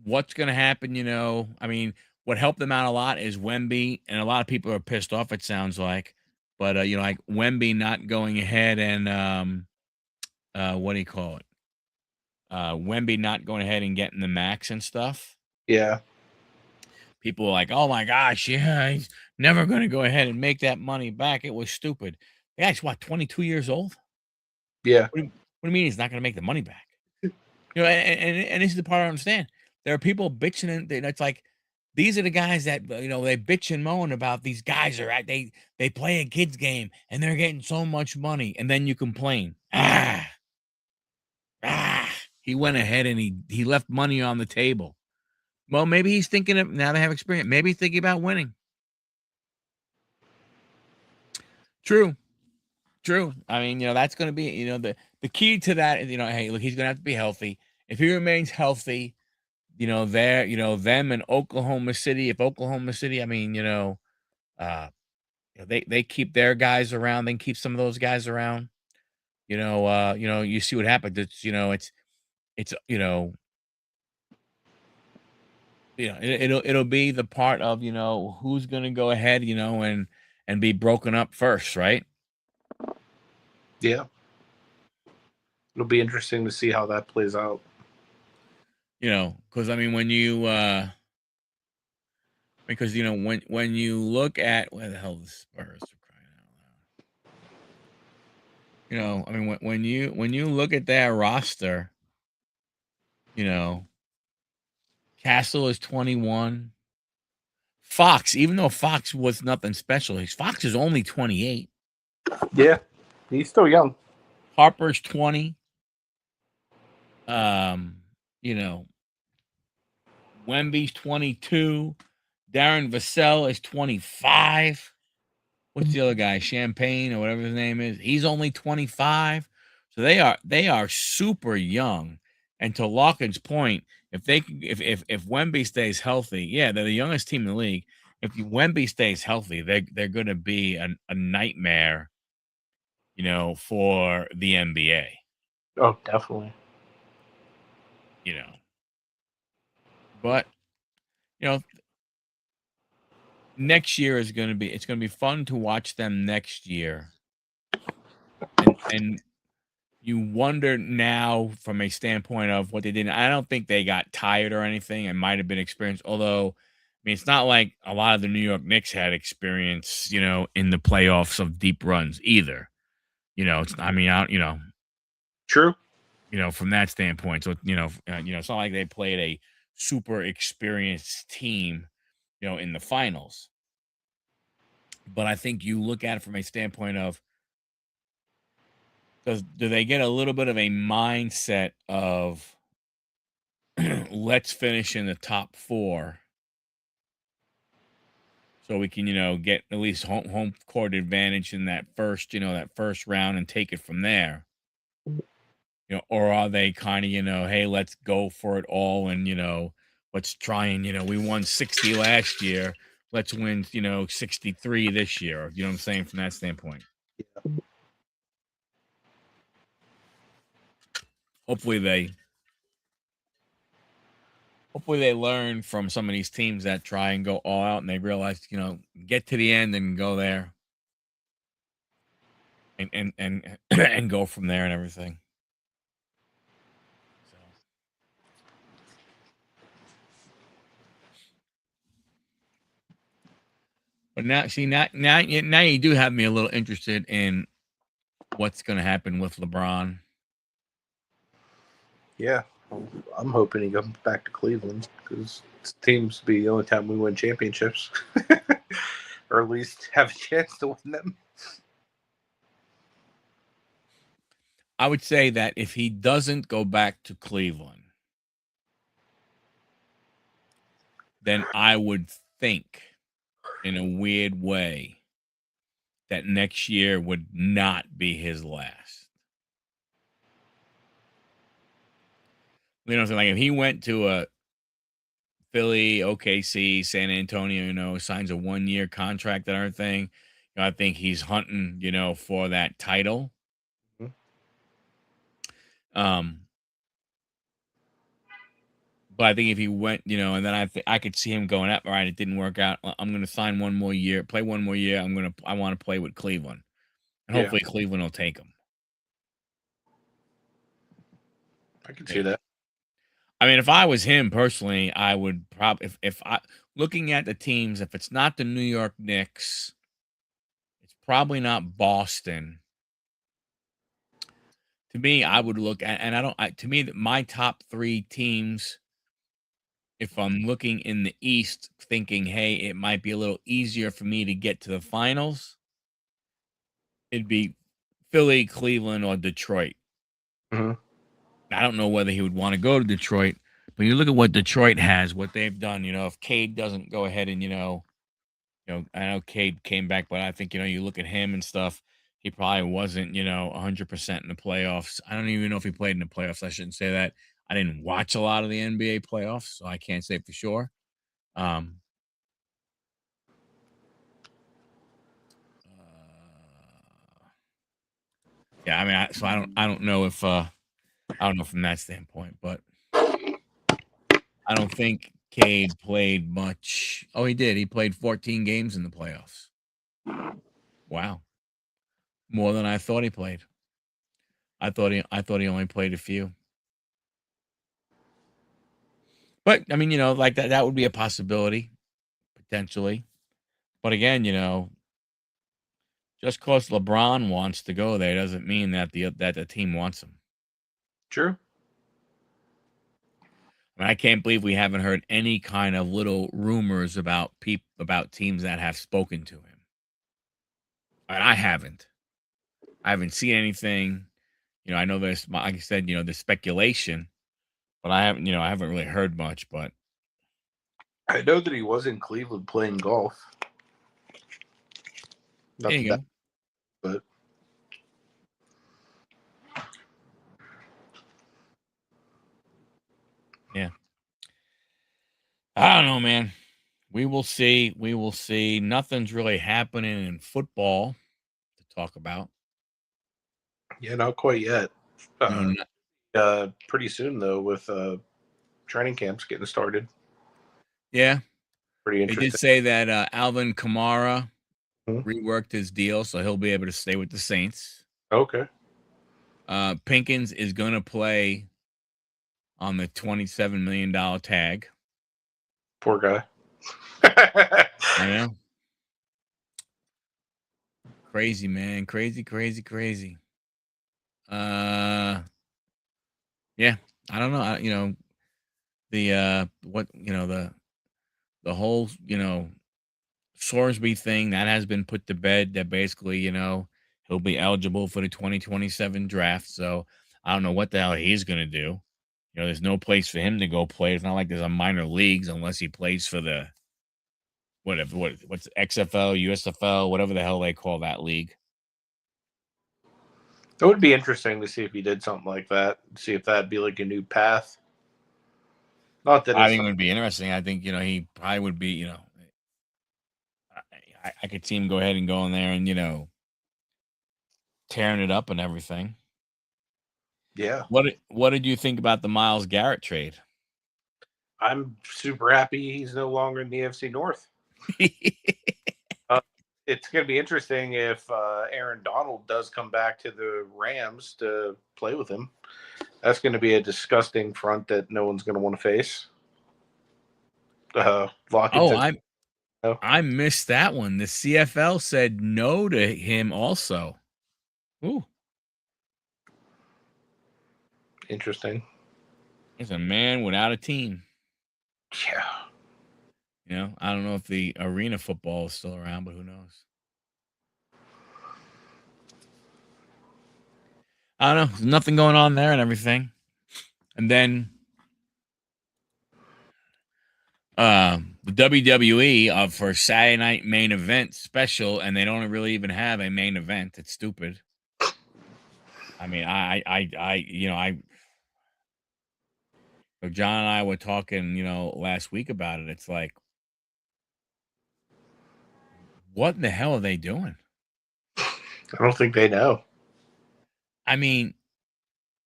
what's going to happen. I mean, what helped them out a lot is Wemby, and a lot of people are pissed off. It sounds like, but like Wemby not going ahead and what do you call it? Wemby not going ahead and getting the max and stuff. Yeah. People were like, "Oh my gosh, yeah, he's never going to go ahead and make that money back. It was stupid." The guy's what, 22 years old? Yeah. What do you mean he's not going to make the money back? And this is the part I understand. There are people bitching, and it's like, these are the guys that they bitch and moan about. These guys are they play a kids game and they're getting so much money, and then you complain. He went ahead and he left money on the table. Well, maybe he's thinking of, now they have experience. Maybe he's thinking about winning. True. I mean, that's going to be, the key to that is, hey, look, he's going to have to be healthy. if he remains healthy, them in Oklahoma City. If Oklahoma City, I mean, uh, they keep their guys around, they can keep some of those guys around. You see what happens. It's it'll be the part of who's gonna go ahead, and be broken up first, right? Yeah, it'll be interesting to see how that plays out. Because I mean, when you look at where the hell the Spurs are crying out loud. I mean, when you look at that roster, you know, Castle is 21. Fox, even though Fox was nothing special, Fox is only 28. Yeah, he's still young. Harper's 20. Um, you know, Wemby's 22. Darren Vassell is 25. What's the other guy? Champagne or whatever his name is. He's only 25. So they are super young. And to Lockett's point, if Wemby stays healthy, yeah, they're the youngest team in the league. If Wemby stays healthy, they're going to be a nightmare, for the NBA. Oh, definitely. But next year it's going to be fun to watch them next year. And you wonder now from a standpoint of what they did. I don't think they got tired or anything. It might have been experience, although I mean it's not like a lot of the New York Knicks had experience, in the playoffs of deep runs either. It's I mean, True. from that standpoint. So, it's not like they played a super experienced team, in the finals. But I think you look at it from a standpoint of do they get a little bit of a mindset of let's finish in the top 4 so we can, get at least home court advantage in that first round and take it from there. Or are they kind of, hey, let's go for it all and, let's try and, we won 60 last year. Let's win, 63 this year. You know what I'm saying from that standpoint? Yeah. Hopefully they learn from some of these teams that try and go all out and they realize, get to the end and go there and and go from there and everything. So, but now you do have me a little interested in what's going to happen with LeBron. Yeah, I'm hoping he comes back to Cleveland because it seems to be the only time we win championships, or at least have a chance to win them. I would say that if he doesn't go back to Cleveland, then I would think in a weird way that next year would not be his last. You know what I'm saying? Like if he went to a Philly, OKC, San Antonio, signs a 1-year contract and everything, I think he's hunting, for that title. Um, but I think if he went, and then I could see him going up. All right, it didn't work out. I'm going to sign 1 more year, play 1 more year. I want to play with Cleveland, and hopefully Cleveland will take him. I can see that. I mean, if I was him personally, I would probably if I looking at the teams, if it's not the New York Knicks, it's probably not Boston. To me, I would look at, and I don't. To me, my top 3 teams, if I'm looking in the East, thinking, hey, it might be a little easier for me to get to the finals, it'd be Philly, Cleveland, or Detroit. Mm-hmm. I don't know whether he would want to go to Detroit, but you look at what Detroit has, what they've done. If Cade doesn't go ahead and I know Cade came back, but I think you look at him and stuff. He probably wasn't 100% in the playoffs. I don't even know if he played in the playoffs. I shouldn't say that. I didn't watch a lot of the NBA playoffs, so I can't say for sure. Um, yeah, I mean, I don't know if I don't know from that standpoint, but I don't think Cade played much. Oh, he did. He played 14 games in the playoffs. Wow, more than I thought he played. I thought he only played a few. But I mean, like that would be a possibility potentially. But again, just because LeBron wants to go there doesn't mean that the team wants him. True. I mean, I can't believe we haven't heard any kind of little rumors about about teams that have spoken to him. And I haven't. I haven't seen anything. I know there's, like I said, there's speculation, but I haven't really heard much. But I know that he was in Cleveland playing golf. there you go. But Yeah. I don't know, man. We will see. We will see. Nothing's really happening in football to talk about. yeah, not quite yet. You know, Pretty soon though, with training camps getting started. yeah. Pretty They did interesting. say that Alvin Kamara Mhm. reworked his deal, so he'll be able to stay with the Saints. Okay. Pinkins is going to play on the $27 million tag. Poor guy. I know. Crazy, man. Crazy, crazy, crazy. Yeah. I don't know. The whole, Sorsby thing that has been put to bed, that basically, he'll be eligible for the 2027 draft. So I don't know what the hell he's going to do. There's no place for him to go play. It's not like there's a minor leagues unless he plays for the what's XFL, USFL, whatever the hell they call that league. It would be interesting to see if he did something like that. See if that'd be like a new path. Not that I it's think it would be interesting. I think, he probably would be, I could see him go ahead and go in there and, tearing it up and everything. yeah. What did you think about the Myles Garrett trade? I'm super happy he's no longer in the AFC North. It's going to be interesting if Aaron Donald does come back to the Rams to play with him. That's going to be a disgusting front that no one's going to want to face. Oh, I missed that one. The CFL said no to him also. Ooh, Interesting. he's a man without a team. Yeah. I don't know if the arena football is still around, but who knows? I don't know. There's nothing going on there and everything. And then the WWE for Saturday night main event special, and they don't really even have a main event. It's stupid. I mean, John and I were talking, last week about it. It's like, what in the hell are they doing? I don't think they know. I mean,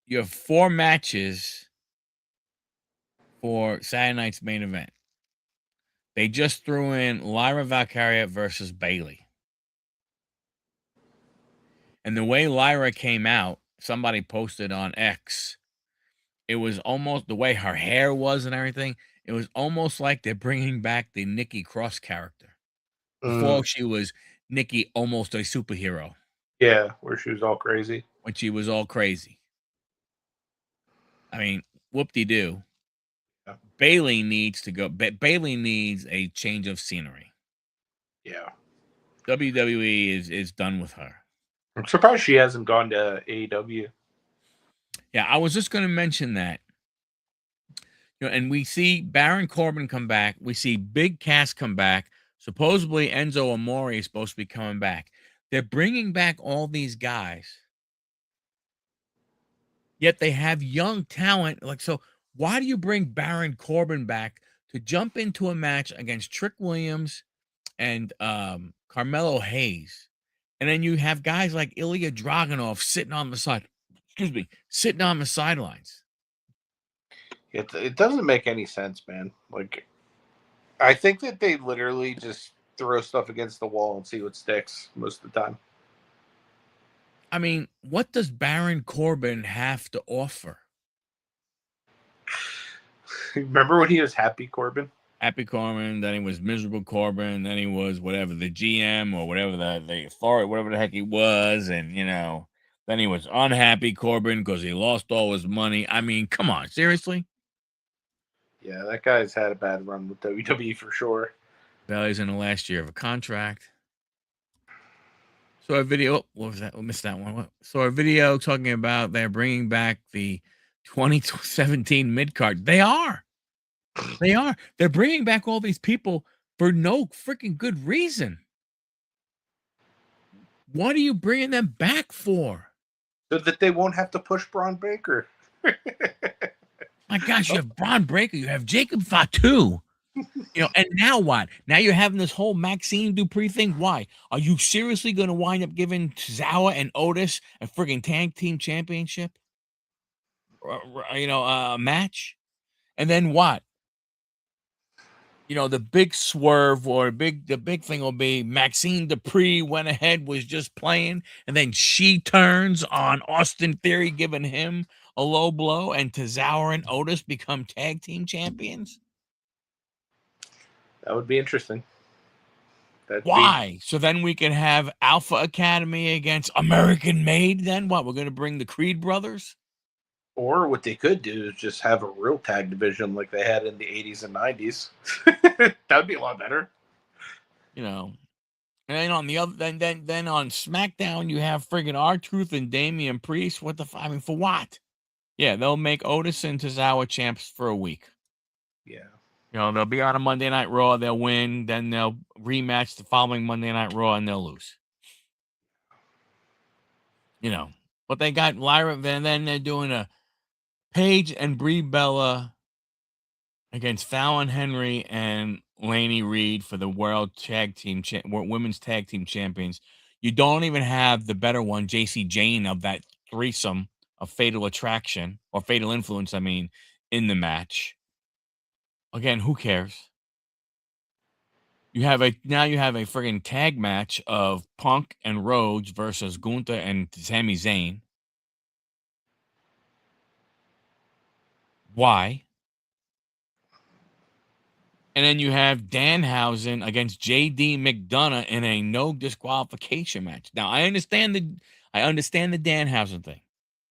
you have 4 matches for Saturday night's main event. They just threw in Lyra Valkyria versus Bailey. And the way Lyra came out, somebody posted on X, it was almost the way her hair was and everything. It was almost like they're bringing back the Nikki Cross character. Before she was Nikki, almost a superhero. Yeah, where she was all crazy. When she was all crazy. I mean, whoop-de-doo. Yeah. Bailey needs to go. Bailey needs a change of scenery. Yeah. WWE is done with her. I'm surprised she hasn't gone to AEW. Yeah, I was just going to mention that. And we see Baron Corbin come back. We see Big Cass come back. Supposedly Enzo Amore is supposed to be coming back. They're bringing back all these guys. Yet they have young talent. Like, so why do you bring Baron Corbin back to jump into a match against Trick Williams and Carmelo Hayes? And then you have guys like Ilya Dragunov sitting on the side, sitting on the sidelines. It doesn't make any sense, man. Like, I think that they literally just throw stuff against the wall and see what sticks most of the time. I mean, what does Baron Corbin have to offer? Remember when he was Happy Corbin? Happy Corbin, then he was Miserable Corbin, then he was whatever, the GM or whatever the authority, whatever the heck he was, and then he was unhappy Corbin because he lost all his money. I mean, come on, seriously? Yeah, that guy's had a bad run with WWE for sure. Well, he's in the last year of a contract. So a video, what was that? I missed that one. So a video talking about they're bringing back the 2017 mid card. They are. They're bringing back all these people for no freaking good reason. What are you bringing them back for? So that they won't have to push Braun Breaker. My gosh, you have Braun Breaker, you have Jacob Fatu. And now what? Now you're having this whole Maxine Dupree thing. Why? Are you seriously going to wind up giving Tozawa and Otis a frigging tag team championship? Match? And then what? The big swerve or the big thing will be Maxine Dupree went ahead, was just playing, and then she turns on Austin Theory, giving him a low blow, and Tozawa and Otis become tag team champions. That would be interesting. Why? So then we can have Alpha Academy against American Made. Then what? We're going to bring the Creed brothers? Or what they could do is just have a real tag division like they had in the 80s and 90s. That would be a lot better. And then on the other, then on SmackDown, you have friggin' R-Truth and Damian Priest. What the? I mean, for what? Yeah, they'll make Otis and Tozawa champs for a week. Yeah. They'll be on a Monday Night Raw. They'll win. Then they'll rematch the following Monday Night Raw, and they'll lose. But they got Lyra. Then they're doing a Paige and Brie Bella against Fallon Henry and Laney Reed for the World Tag Team Women's Tag Team Champions. You don't even have the better one, JC Jane, of that threesome of Fatal Attraction or Fatal Influence, in the match. Again, who cares? You have a friggin' tag match of Punk and Rhodes versus Gunther and Sami Zayn. Why? And then you have Danhausen against JD McDonough in a no disqualification match. Now I understand the Danhausen thing.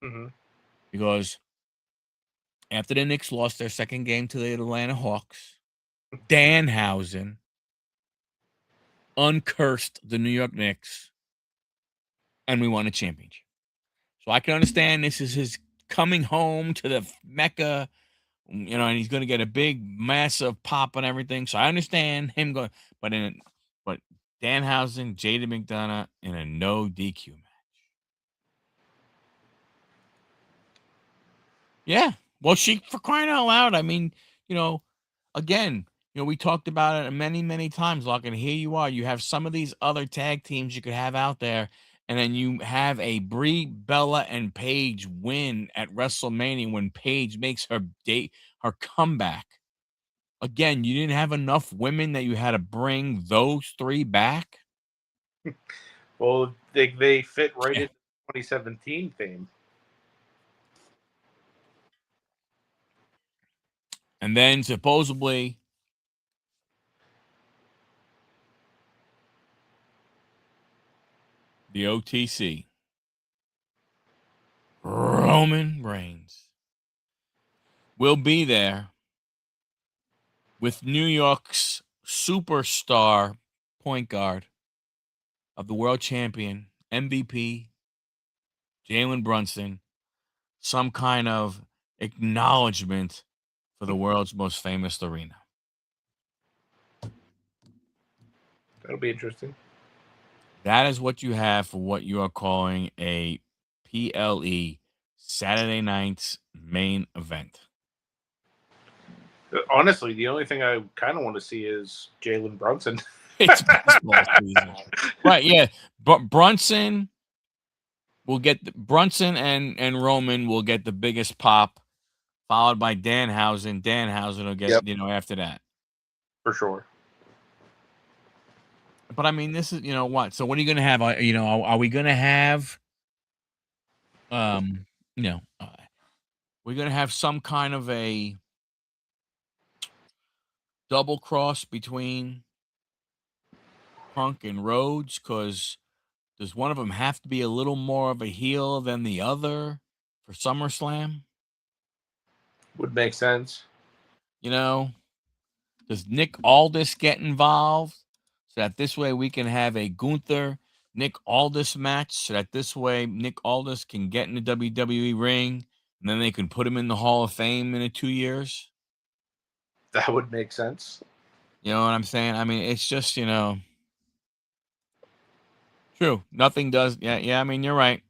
Mm-hmm. Because after the Knicks lost their second game to the Atlanta Hawks, Danhausen uncursed the New York Knicks, and we won a championship. So I can understand this is his coming home to the Mecca, and he's going to get a big, massive pop and everything. So I understand him going, but Danhausen, Jada McDonough in a no DQ match. Yeah. Well, for crying out loud. I mean, again, we talked about it many, many times, Locke, and here you are. You have some of these other tag teams you could have out there, and then you have a Brie, Bella, and Paige win at WrestleMania when Paige makes her comeback. Again, you didn't have enough women that you had to bring those three back. Well, they fit right into the 2017 theme. And then supposedly the OTC, Roman Reigns, will be there with New York's superstar point guard of the world champion, MVP, Jalen Brunson, some kind of acknowledgement for the world's most famous arena. That'll be interesting. That is what you have for what you are calling a PLE Saturday night's main event. Honestly, the only thing I kind of want to see is Jalen Brunson. It's baseball season, right? Yeah, but Brunson will get Brunson and Roman will get the biggest pop, followed by Danhausen. Danhausen will get Yep, after that. for sure. But I mean, this is what? So what are you going to have? Are we going to have um you know we're going to have some kind of a double cross between Punk and Rhodes? Because does one of them have to be a little more of a heel than the other for SummerSlam? Would make sense. Does Nick Aldis get involved so that this way we can have a Gunther Nick Aldis match so that this way Nick Aldis can get in the WWE ring and then they can put him in the Hall of Fame in 2 years? That would make sense. You know what I'm saying? I mean, it's just, true. Nothing does. Yeah. I mean, you're right.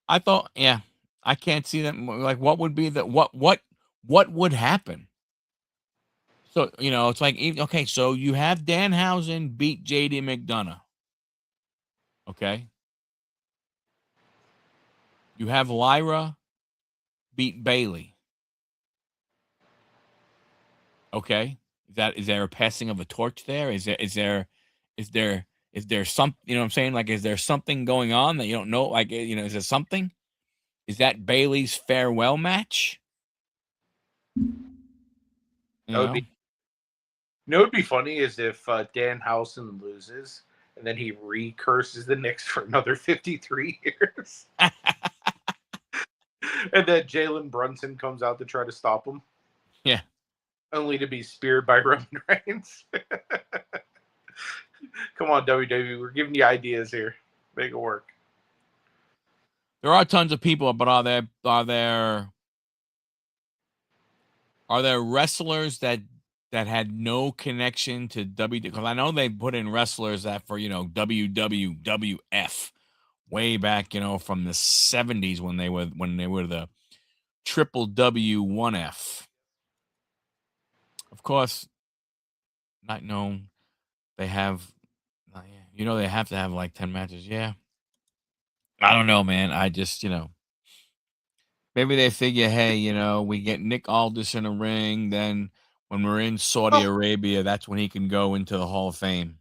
I thought, yeah, I can't see that. Like, what would be what would happen? So, it's like, okay, so you have Danhausen beat JD McDonough. Okay. You have Lyra beat Bailey. Okay. Is there a passing of a torch there? Is there some, what I'm saying? Like, is there something going on that you don't know? Like, is there something? Is that Bailey's farewell match? You That would know? be. You know, what would be funny is if Danhausen loses and then he recurses the Knicks for another 53 years, and then Jalen Brunson comes out to try to stop him, Yeah. only to be speared by Roman Reigns. Come on, WWE, we're giving you ideas here. Make it work. There are tons of people, but are there wrestlers that had no connection to because I know they put in wrestlers that for WWF way back from the 70s when they were the triple W1F. Of course, not known. They have they have to have like 10 matches. Yeah. I don't know, man. I just maybe they figure, hey, we get Nick Aldis in a ring, then when we're in Saudi Well, Arabia, that's when he can go into the Hall of Fame.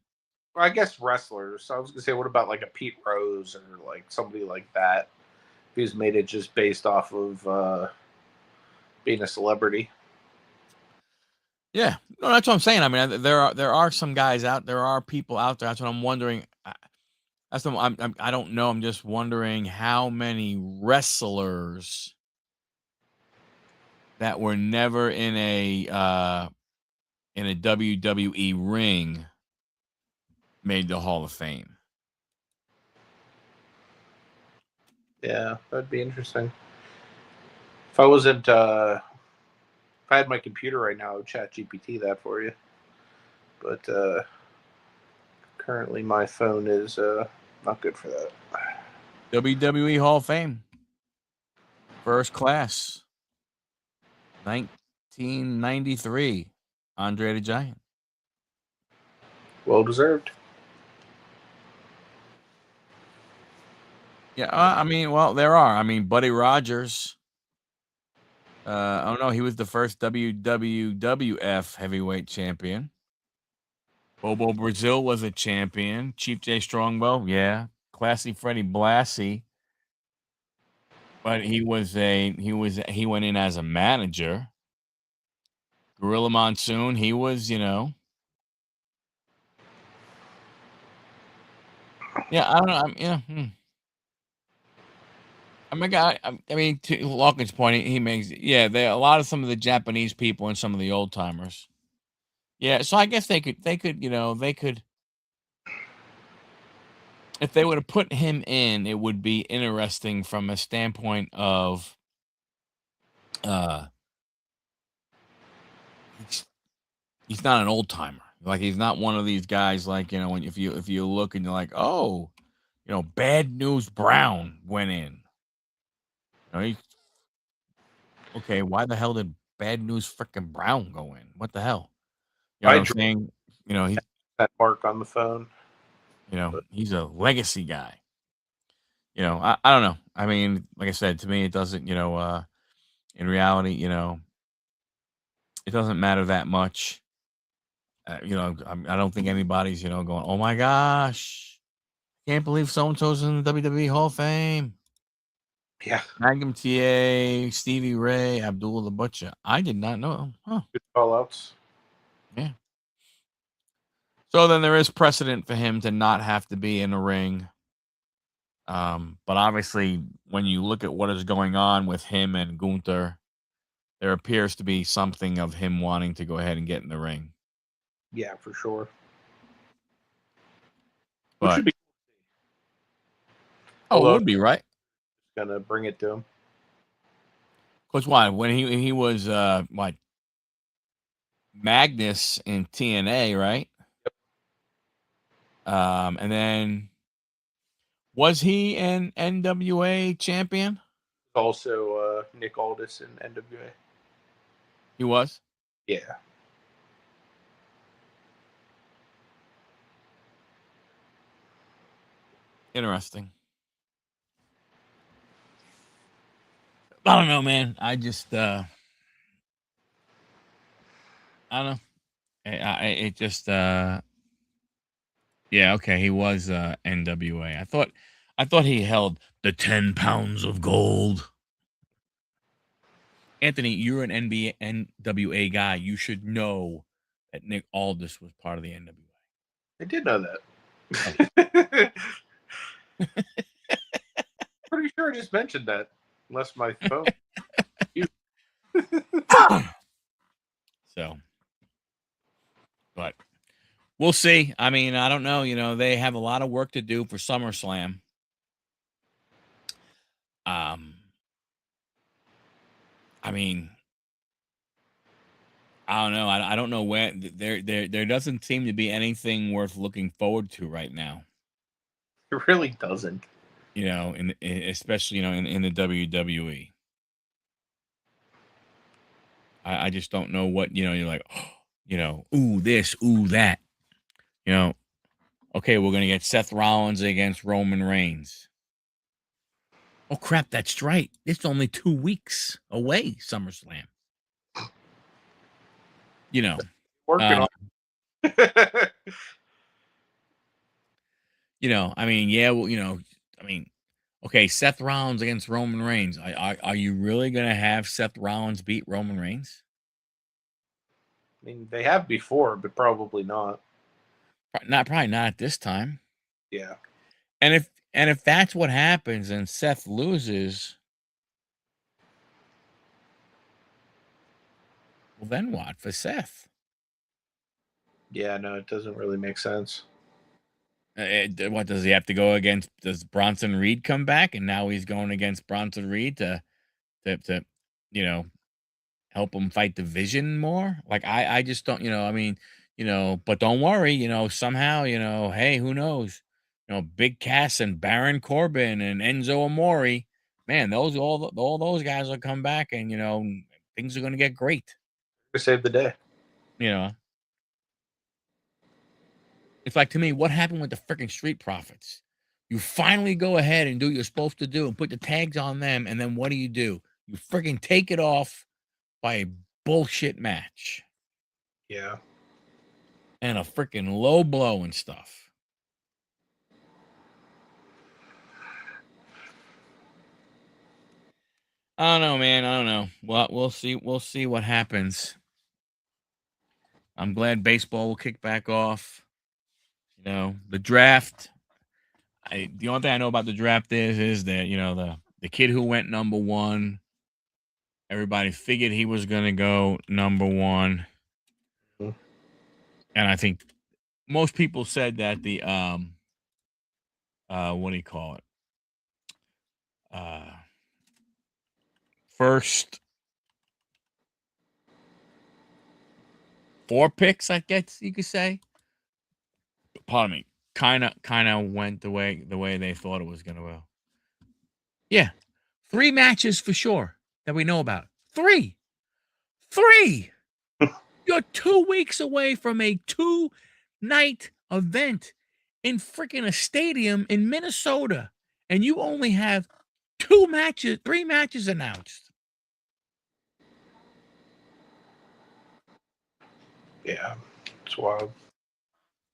I guess wrestlers. I was gonna say, what about like a Pete Rose or like somebody like that, who's made it just based off of being a celebrity? Yeah, no, that's what I'm saying. I mean, there are some guys out there are people out there. That's what I'm wondering. That's what I don't know. I'm just wondering how many wrestlers that were never in a WWE ring made the Hall of Fame. Yeah, that'd be interesting. If I wasn't, if I had my computer right now, I would chat GPT that for you. But currently, my phone is not good for that. WWE Hall of Fame, first class, 1993, Andre the Giant. Well deserved. Yeah, I mean, well, there are. I mean, Buddy Rogers. Oh no, he was the first WWF heavyweight champion. Bobo Brazil was a champion. Chief J Strongbow, yeah. Classy Freddie Blassie. But he went in as a manager. Gorilla Monsoon, he was, Yeah, I don't know. I mean, to Lawkins' point, he makes, yeah, a lot of some of the Japanese people and some of the old timers. Yeah, so I guess they could, if they would have put him in, it would be interesting from a standpoint of, uh, he's not an old timer. Like he's not one of these guys. Like when if you look and you're like, oh, Bad News Brown went in. Okay, why the hell did Bad News freaking Brown go in? What the hell? You know what I I'm drew saying? He that mark on the phone. he's a legacy guy. I don't know. I mean, like I said, to me, it doesn't, in reality, it doesn't matter that much. I don't think anybody's, going, oh my gosh, can't believe so and so's in the WWE Hall of Fame. Yeah, Magnum TA, Stevie Ray, Abdullah the Butcher. I did not know. Huh. good call outs. Yeah. So then there is precedent for him to not have to be in the ring. But obviously, when you look at what is going on with him and Gunther, there appears to be something of him wanting to go ahead and get in the ring. Yeah, for sure. Which But should be. it Although would be right. gonna bring it to him. Because why? When he was what, Magnus in TNA, right? And then was he an NWA champion? Also, Nick Aldis in NWA. He was. Yeah, Interesting. I don't know, man. I just I don't know. It just yeah, okay, he was NWA. I thought he held the 10 pounds of gold. Anthony, you're an NWA guy. You should know that Nick Aldis was part of the NWA. I did know Oh. that. Pretty sure I just mentioned that, unless my phone. So, but we'll see. I mean, I don't know. They have a lot of work to do for SummerSlam. I mean, I don't know. I don't know when there doesn't seem to be anything worth looking forward to right now. It really doesn't. Especially in the WWE. I just don't know what you're like. Ooh this, ooh that. Okay, we're gonna get Seth Rollins against Roman Reigns. Oh crap, that's right. It's only 2 weeks away, SummerSlam. Working Uh, on. It. I mean, yeah, well, I mean, okay, Seth Rollins against Roman Reigns. Are you really gonna have Seth Rollins beat Roman Reigns? I mean, they have before, but probably not. Probably not at this time. Yeah. And if that's what happens and Seth loses, well, then what for Seth? Yeah, no, it doesn't really make sense. What does he have to go against? Does Bronson Reed come back, and now he's going against Bronson Reed to you know help him fight the Vision more? Like I just don't, I mean, but don't worry, somehow, hey, who knows? Big Cass and Baron Corbin and Enzo Amore, man, all those guys will come back, and things are gonna get great. To save the day. You know, it's like, to me, what happened with the freaking Street Profits? You finally go ahead and do what you're supposed to do and put the tags on them, and then what do? You freaking take it off by a bullshit match Yeah. and a freaking low blow and stuff. I don't know, man. I don't know. Well, we'll see. We'll see what happens. I'm glad baseball will kick back off. The draft. The only thing I know about the draft is that the kid who went number one. Everybody figured he was going to go number one, Mhm. and I think most people said that the what do you call it? First 4 picks, I guess you could say. Pardon me. Kind of went the way they thought it was going to go. Yeah, 3 matches for sure that we know about. 3. You're 2 weeks away from a 2-night event in freaking a stadium in Minnesota, and you only have 3 matches announced. Yeah, it's wild.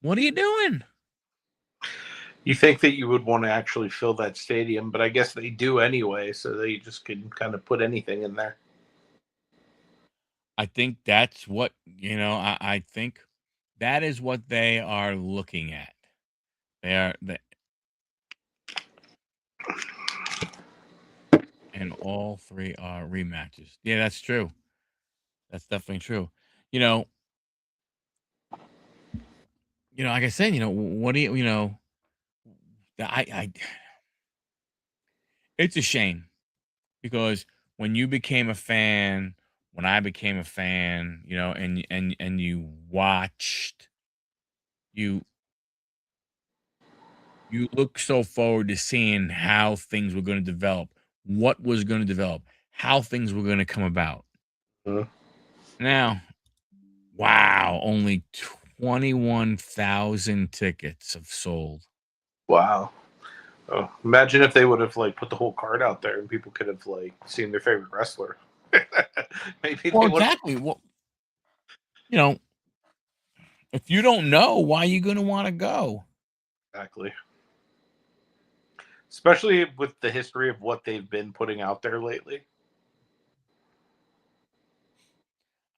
What are you doing? You think that you would want to actually fill that stadium, but I guess they do anyway, so they just can kind of put anything in there. I think that's what, I think that is what they are looking at. And all 3 are rematches. Yeah, that's true. That's definitely true. You know, like I said, what do I it's a shame because when you became a fan, when I became a fan, and you watched, you look so forward to seeing how things were going to develop, what was going to develop, how things were going to come about. Uh, Now, wow, only 21,000 tickets have sold. wow. Oh, imagine if they would have like put the whole card out there and people could have like seen their favorite wrestler. Maybe Well, they would have. exactly. Well, you know, if you don't know, why are you going to want to go? Exactly. Especially with the history of what they've been putting out there lately.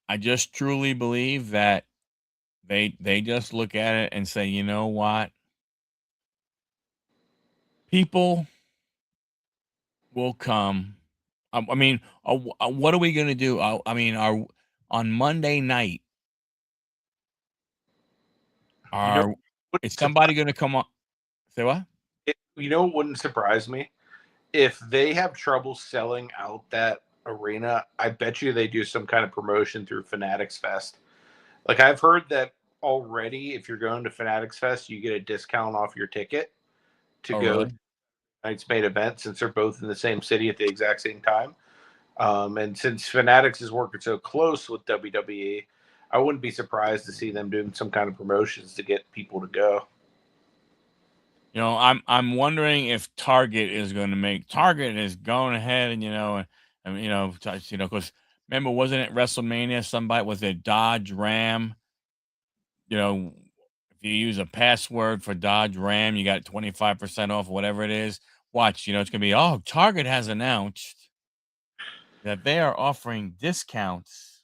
I just truly believe that they just look at it and say, you know what, people will come. I mean, what are we going to do? I mean, on Monday night, You know, are is wouldn't somebody surprise going to come on? Say what? you know what wouldn't surprise me? If they have trouble selling out that arena, I bet you they do some kind of promotion through Fanatics Fest. Like I've heard that already. If you're going to Fanatics Fest, you get a discount off your ticket to Oh, go to really? tonight's main event since they're both in the same city at the exact same time. And since Fanatics is working so close with WWE, I wouldn't be surprised to see them doing some kind of promotions to get people to go. I'm wondering if Target is going to make Target is going ahead and because remember, wasn't it WrestleMania? Somebody was it Dodge Ram? You know, if you use a password for Dodge Ram, you got 25% off, whatever it is. Watch, it's gonna be Target has announced that they are offering discounts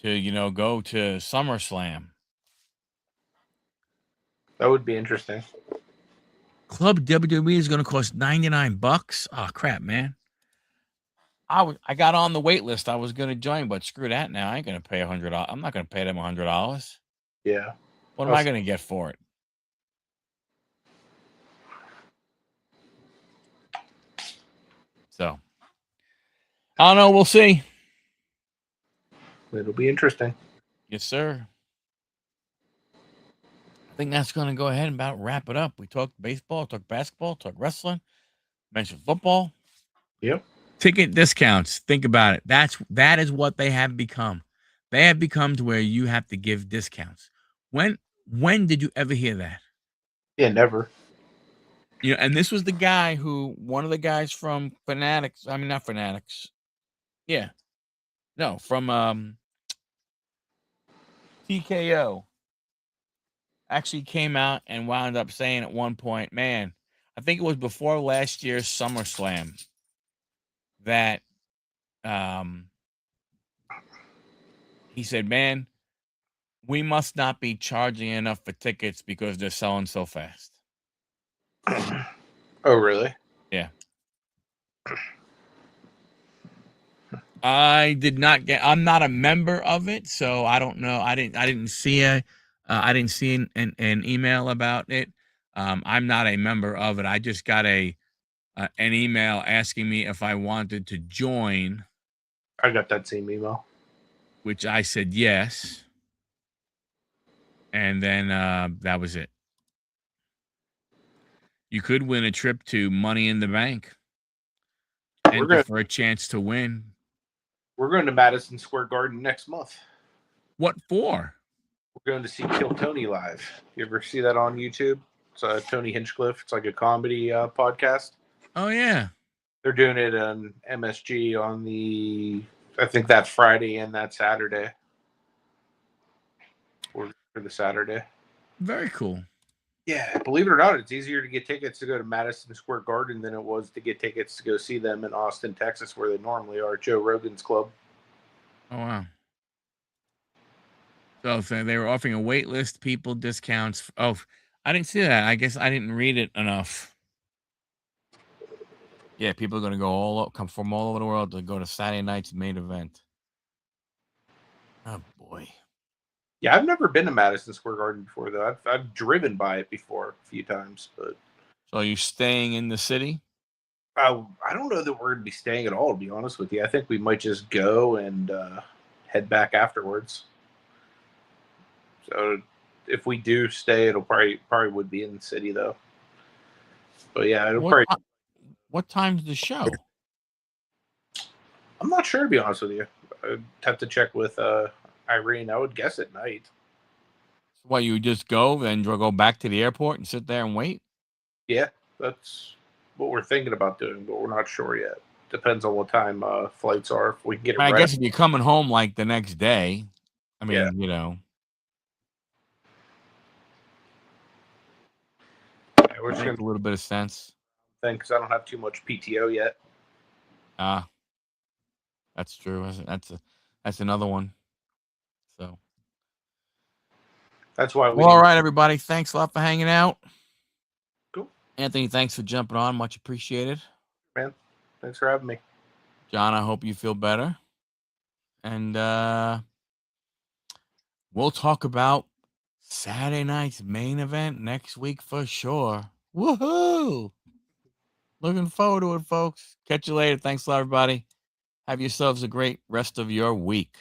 to go to SummerSlam. That would be interesting. Club WWE is going to cost $99. Oh crap, man! I got on the wait list. I was going to join, but screw that. Now I ain't going to pay $100. I'm not going to pay them $100. Yeah. What am I That's- going to get for it? So I don't know. We'll see. It'll be interesting. Yes, sir. I think that's going to go ahead and about wrap it up. We talked baseball, talked basketball, talked wrestling, mentioned football. Yep. Ticket discounts. Think about it. That is what they have become. They have become to where you have to give discounts. When did you ever hear that? Yeah, never. And this was one of the guys from Fanatics. I mean, not Fanatics. Yeah, no, from TKO. Actually came out and wound up saying at one point, man, I think it was before last year's SummerSlam that um he said, man, we must not be charging enough for tickets because they're selling so fast. Oh, really? Yeah. I'm not a member of it, so I don't know. I didn't see an email about it. I'm not a member of it. I just got an email asking me if I wanted to join, I got that same email. which I said yes. And then that was it. You could win a trip to Money in the Bank. enter for a chance to win. We're going to Madison Square Garden next month. What for? We're going to see Kill Tony live. You ever see that on YouTube? It's Tony Hinchcliffe. It's like a comedy podcast. Oh, yeah. They're doing it on MSG on I think that Friday and that Saturday. Or for the Saturday. Very cool. Yeah, believe it or not, it's easier to get tickets to go to Madison Square Garden than it was to get tickets to go see them in Austin, Texas, where they normally are, Joe Rogan's club. Oh, wow. So they were offering a wait list, people discounts. Oh, I didn't see that. I guess I didn't read it enough. Yeah, people are going to go come from all over the world to go to Saturday night's main event. Oh, boy. Yeah, I've never been to Madison Square Garden before, though. I've driven by it before a few times, but. So are you staying in the city? I don't know that we're going to be staying at all, to be honest with you. I think we might just go and head back afterwards. So if we do stay, it'll probably would be in the city, though. But yeah, what time's the show? I'm not sure, to be honest with you. I'd have to check with Irene. I would guess at night. What, you just go, then go back to the airport and sit there and wait? Yeah, that's what we're thinking about doing, but we're not sure yet. Depends on what time flights are. If we can get it I right. guess if you're coming home like the next day, I mean, Yeah. you know. Yeah, we're just Makes a little bit of sense. Because I don't have too much PTO yet. That's true. That's another one. So that's why all right, everybody. Thanks a lot for hanging out. Cool. Anthony, thanks for jumping on. Much appreciated. Man, thanks for having me. John, I hope you feel better. And we'll talk about Saturday night's main event next week for sure. Woohoo! Looking forward to it, folks. Catch you later. Thanks a lot, everybody. Have yourselves a great rest of your week.